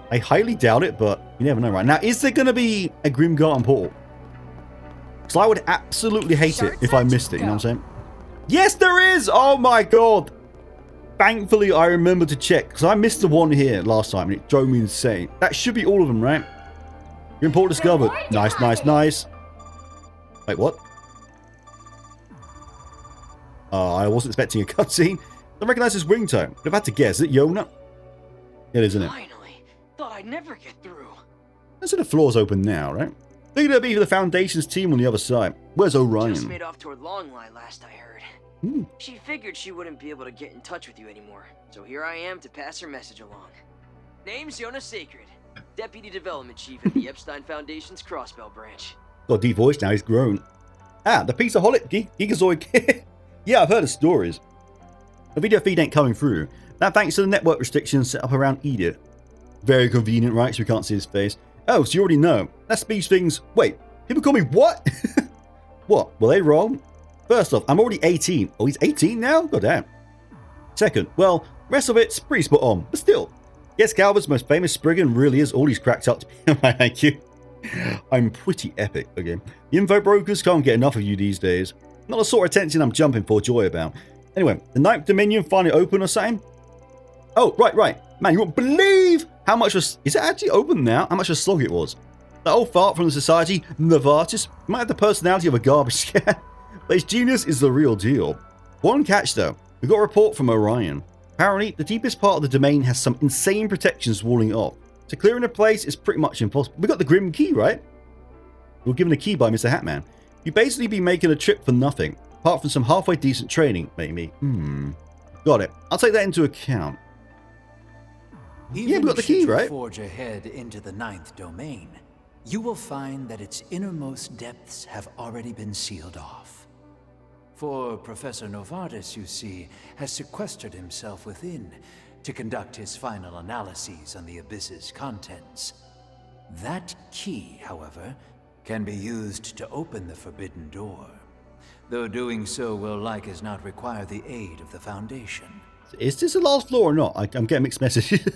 I highly doubt it, but you never know, right? Now, is there going to be a Grimcat portal? Because I would absolutely hate it if I missed it, you know what I'm saying? Yes, there is! Oh my God! Thankfully, I remembered to check, because I missed the one here last time, and it drove me insane. That should be all of them, right? Grimcat discovered. Nice. Wait, what? I wasn't expecting a cutscene. I recognize this ringtone. I've had to guess. Is it Yona? It is, isn't it?
Finally. Thought I'd never get through.
So the floor's open now, right? Think it'll be for the Foundation's team on the other side. Where's Orion?
Just made off toward Longline last I heard. She figured she wouldn't be able to get in touch with you anymore. So here I am to pass her message along. Name's Yona Sacred, Deputy Development Chief at the Epstein Foundation's Crossbell branch.
Got a deep voice now, he's grown. The Pizzaholic Gigazoid. Yeah, I've heard of stories. The video feed ain't coming through. That thanks to the network restrictions set up around Edith. Very convenient, right? So we can't see his face. Oh, so you already know. That speech things... Wait, people call me what? What? Were they wrong? First off, I'm already 18. Oh, he's 18 now? God damn. Second, well, rest of it's pretty spot on. But still. Yes, Calvert's most famous Spriggan really is all he's cracked up to be. Thank you. I'm pretty epic, okay? The info brokers can't get enough of you these days. Not the sort of attention I'm jumping for joy about. Anyway, the 9th Dominion finally open or something? Oh, right. Man, you won't believe how much was... Is it actually open now? How much a slog it was? That old fart from the society, Novartis, might have the personality of a garbage can. But his genius is the real deal. One catch though, we got a report from Orion. Apparently, the deepest part of the domain has some insane protections walling it off. So clearing a place is pretty much impossible. We got the Grim Key, right? We were given a key by Mr. Hatman. You'd basically be making a trip for nothing, apart from some halfway decent training, maybe. Got it. I'll take that into account. Yeah, we got the key, right?
Forge ahead into the 9th domain, you will find that its innermost depths have already been sealed off. For Professor Novartis, you see, has sequestered himself within to conduct his final analyses on the abyss's contents. That key, however, can be used to open the forbidden door, though doing so will like as not require the aid of the Foundation.
Is this the last floor or not? I'm getting mixed messages.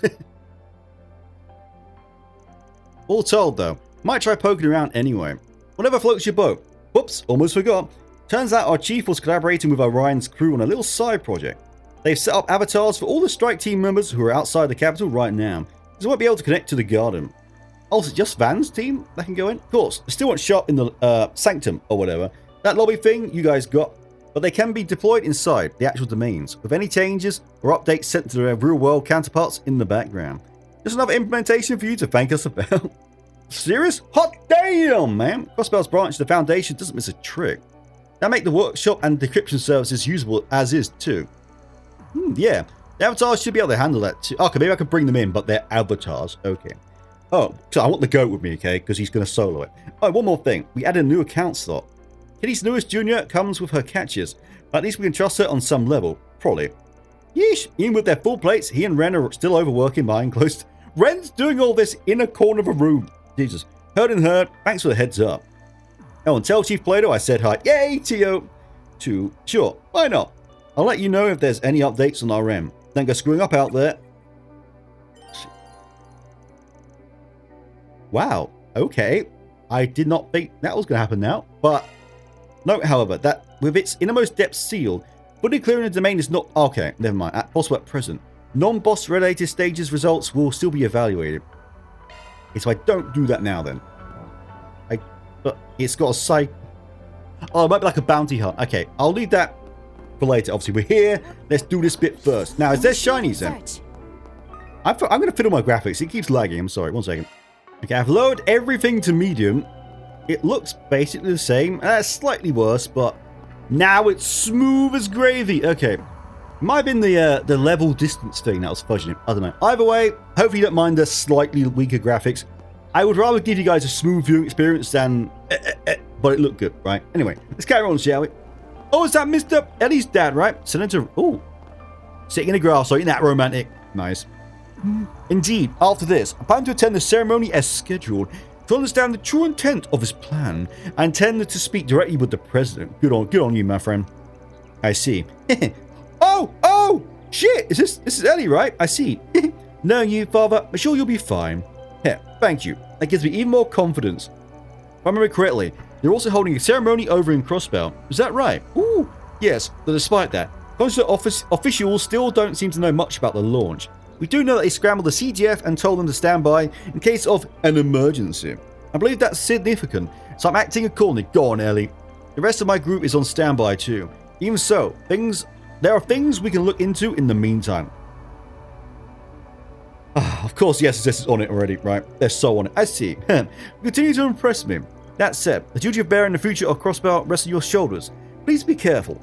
All told though, might try poking around anyway. Whatever floats your boat. Whoops, almost forgot. Turns out our chief was collaborating with Orion's crew on a little side project. They've set up avatars for all the strike team members who are outside the capital right now, so they won't be able to connect to the garden. Also, just Van's team that can go in? Of course, they still want shot in the sanctum or whatever. That lobby thing you guys got. But they can be deployed inside the actual domains, with any changes or updates sent to their real-world counterparts in the background. Just another implementation for you to thank us about. Serious? Hot damn, man! Crossbell's branch of the Foundation doesn't miss a trick. That make the workshop and decryption services usable as is too. Yeah, the avatars should be able to handle that too. Okay, maybe I can bring them in, but they're avatars. Okay. Oh, so I want the goat with me, okay? Because he's going to solo it. Oh, one more thing. We added a new account slot. Kitty's newest junior comes with her catches. At least we can trust her on some level. Probably. Yeesh. Even with their full plates, he and Renne are still overworking behind closed. Ren's doing all this in a corner of a room. Jesus. Heard and heard. Thanks for the heads up. Oh, and tell Chief Plato I said hi. Yay, T.O. 2. Sure. Why not? I'll let you know if there's any updates on RM. Don't go screwing up out there. Wow. Okay. I did not think that was going to happen now. But note, however, that with its innermost depths sealed, fully clearing the domain is not... Okay, never mind. Possible at present. Non-boss related stages results will still be evaluated. Okay, so I don't do that now then. But it's got a side... Oh, it might be like a bounty hunt. Okay, I'll leave that for later. Obviously, we're here. Let's do this bit first. Now, is there shinies then? I'm going to fiddle my graphics. It keeps lagging. I'm sorry. 1 second. Okay, I've lowered everything to medium. It looks basically the same. Slightly worse, but now it's smooth as gravy. Okay. Might have been the level distance thing that was fudging it. I don't know. Either way, hopefully you don't mind the slightly weaker graphics. I would rather give you guys a smooth viewing experience than... but it looked good, right? Anyway, let's carry on, shall we? Oh, is that Mr. Ellie's dad, right? Senator... Oh. Sitting in the grass, so isn't that romantic? Nice. Indeed, after this, I plan to attend the ceremony as scheduled to understand the true intent of his plan and intend to speak directly with the president. Good on you, my friend. I see. Oh! Shit! This is Ellie, right? I see. No, you, father. I'm sure you'll be fine. Yeah, thank you. That gives me even more confidence. If I remember correctly, they're also holding a ceremony over in Crossbell. Is that right? Ooh, yes. But despite that, consular officials still don't seem to know much about the launch. We do know that they scrambled the CGF and told them to stand by in case of an emergency. I believe that's significant, so I'm acting accordingly. Go on, Ellie. The rest of my group is on standby too. Even so, there are things we can look into in the meantime. Of course, the SSS is on it already, right? They're so on it. I see. Continue to impress me. That said, the duty of bearing the future of Crossbell rests on your shoulders. Please be careful.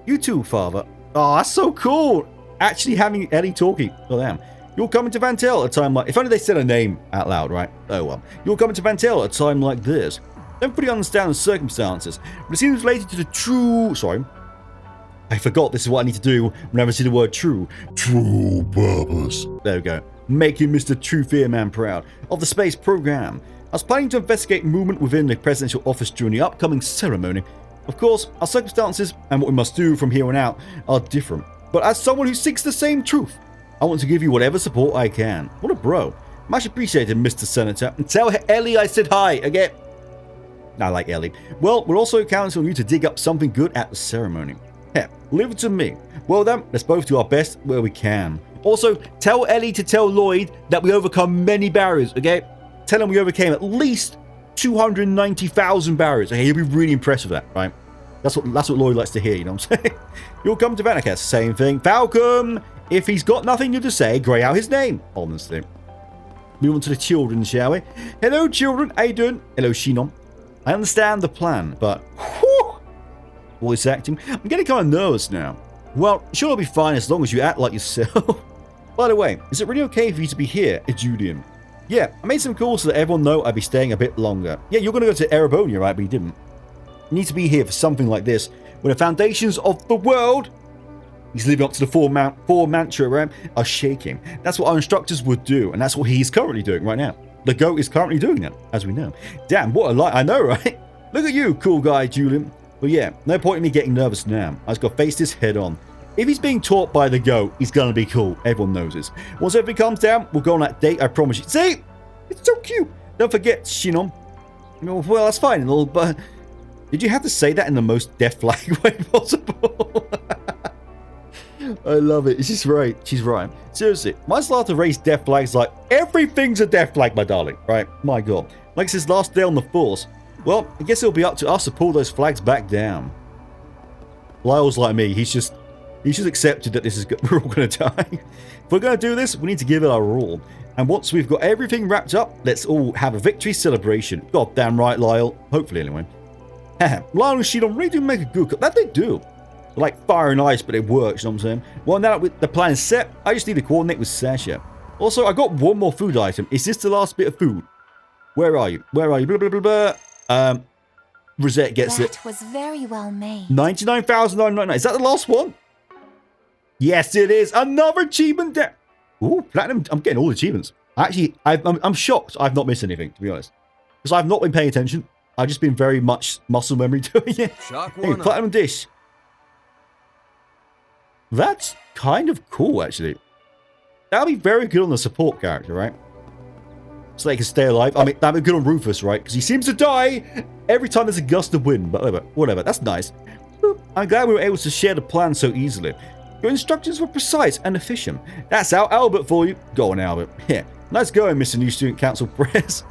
You too, father. Oh, that's so cool. Actually having Ellie talking. Oh, damn. You're coming to Vantail at a time like... If only they said a name out loud, right? Oh, well. You're coming to Vantail at a time like this. Don't fully understand the circumstances, but it seems related to the true... Sorry. I forgot this is what I need to do whenever I see the word true. True purpose. There we go. Making Mr. True Fear Man proud of the space program. I was planning to investigate movement within the presidential office during the upcoming ceremony. Of course, our circumstances and what we must do from here on out are different. But as someone who seeks the same truth, I want to give you whatever support I can. What a bro. Much appreciated, Mr. Senator. And tell Ellie I said hi again. I like Ellie. Well, we're also counting on you to dig up something good at the ceremony. Heck, leave it to me. Well then, let's both do our best where we can. Also, tell Ellie to tell Lloyd that we overcome many barriers, okay? Tell him we overcame at least 290,000 barriers. Okay, he'll be really impressed with that, right? That's what Lloyd likes to hear, you know what I'm saying? You'll come to Vatican. Same thing. Falcon! If he's got nothing new to say, grey out his name. Honestly. Move on to the children, shall we? Hello, children. How you doing? Hello, Shannon. I understand the plan, but... Whew, voice acting. I'm getting kind of nervous now. Well, sure, it'll be fine as long as you act like yourself. By the way, is it really okay for you to be here, Julian? Yeah, I made some calls so that everyone know I'd be staying a bit longer. Yeah, you're going to go to Erebonia, right? But you didn't. You need to be here for something like this. When the foundations of the world... He's living up to the four mantra, right? Are shaking. That's what our instructors would do, and that's what he's currently doing right now. The goat is currently doing that, as we know. Damn, what a lie. I know, right? Look at you, cool guy, Julian. But yeah, no point in me getting nervous now. I just got to face this head on. If he's being taught by the goat, he's going to be cool. Everyone knows this. Once everything calms down, we'll go on that date, I promise you. See? It's so cute. Don't forget, Shannon. Well, that's fine, but... Did you have to say that in the most death flag way possible? I love it. She's right. She's right. Seriously, might start to raise death flags like everything's a death flag, my darling. Right? My God. Like it's his last day on the force. Well, I guess it'll be up to us to pull those flags back down. Lyle's like me. He's just accepted that this is we're all going to die. If we're going to do this, we need to give it our all. And once we've got everything wrapped up, let's all have a victory celebration. God damn right, Lyle. Hopefully, anyway. Lyle and Sheena really do make a good cut. That they do. Like fire and ice, but it works, you know what I'm saying? Well, now that the plan is set, I just need to coordinate with Sasha. Also, I got one more food item. Is this the last bit of food? Where are you? Where are you? Blah, blah, blah, blah. Rosette gets it.
That was very well made.
99,999. Is that the last one? Yes, it is. Another achievement. Ooh, platinum. I'm getting all the achievements. Actually, I'm shocked I've not missed anything, to be honest. Because I've not been paying attention. I've just been very much muscle memory doing it. Hey, platinum dish. That's kind of cool, actually. That'll be very good on the support character, right? So they can stay alive. I mean, that'd be good on Rufus, right? Because he seems to die every time there's a gust of wind. But whatever. That's nice. I'm glad we were able to share the plan so easily. Your instructions were precise and efficient. That's our Albert for you. Go on, Albert. Yeah. Nice going, Mr. New Student Council Press.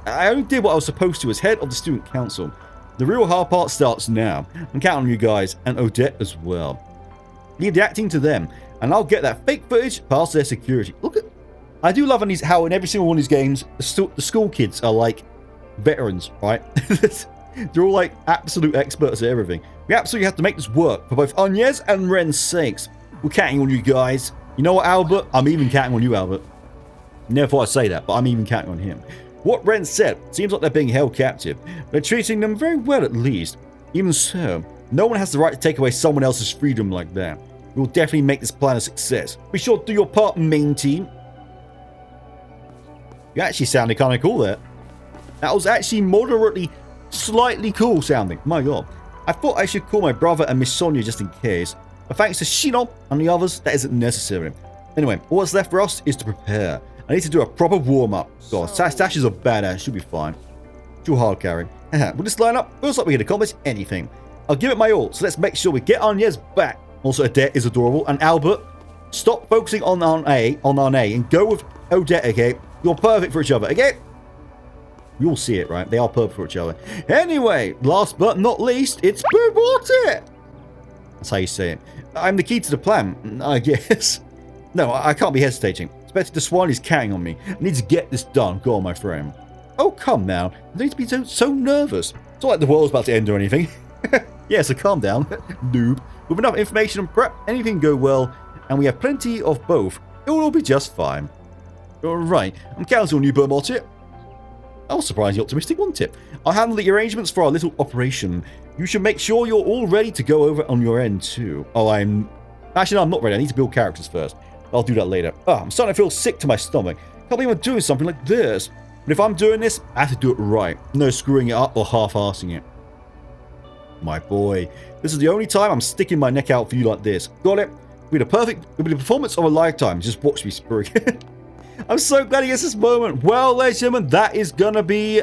I only did what I was supposed to as head of the Student Council. The real hard part starts now. I'm counting on you guys, and Odette as well. Leave the acting to them, and I'll get that fake footage past their security. Look at... I do love how in every single one of these games, the school kids are like veterans, right? They're all like absolute experts at everything. We absolutely have to make this work for both Agnes and Renne's sakes. We're counting on you guys. You know what, Albert? I'm even counting on you, Albert. Never thought I'd say that, but I'm even counting on him. What Renne said seems like they're being held captive. They're treating them very well, at least. Even so, no one has the right to take away someone else's freedom like that. We'll definitely make this plan a success. Be sure to do your part, main team. You actually sounded kind of cool there. That was actually moderately, slightly cool sounding. My God. I thought I should call my brother and Miss Sonia just in case. But thanks to Sheena and the others, that isn't necessary. Anyway, all that's left for us is to prepare. I need to do a proper warm-up. God, Sash is a badass. She'll be fine. Too hard carrying. With this lineup, it looks like we can accomplish anything. I'll give it my all, so let's make sure we get Agnes back. Also, Odette is adorable. And Albert, stop focusing on our A, and go with Odette, okay? You're perfect for each other, okay? You'll see it, right? They are perfect for each other. Anyway, last but not least, it's Bird Water! That's how you say it. I'm the key to the plan, I guess. No, I can't be hesitating. Inspector Swan is counting on me. I need to get this done. Go on, my friend. Oh, come now. You don't need to be so nervous. It's not like the world's about to end or anything. Yeah, so calm down, noob. With enough information and prep, anything can go well, and we have plenty of both. It will all be just fine. Alright, I'm counting on you, Bermot. I was surprisingly optimistic, wasn't it? I'll handle the arrangements for our little operation. You should make sure you're all ready to go over on your end, too. Oh, actually, no, I'm not ready. I need to build characters first. I'll do that later. Oh, I'm starting to feel sick to my stomach. Can't believe I'm doing something like this. But if I'm doing this, I have to do it right. No screwing it up or half-arsing it. My boy. This is the only time I'm sticking my neck out for you like this. Got it? It'll be the performance of a lifetime. Just watch me spring. I'm so glad he gets this moment. Well, ladies and gentlemen, that is going to be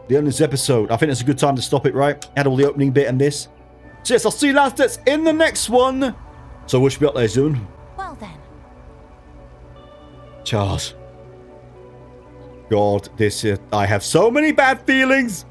the end of this episode. I think it's a good time to stop it, right? Add all the opening bit and this. So yes, I'll see you lads in the next one. So wish me up, ladies and gentlemen.
Well then.
Charles. God, I have so many bad feelings.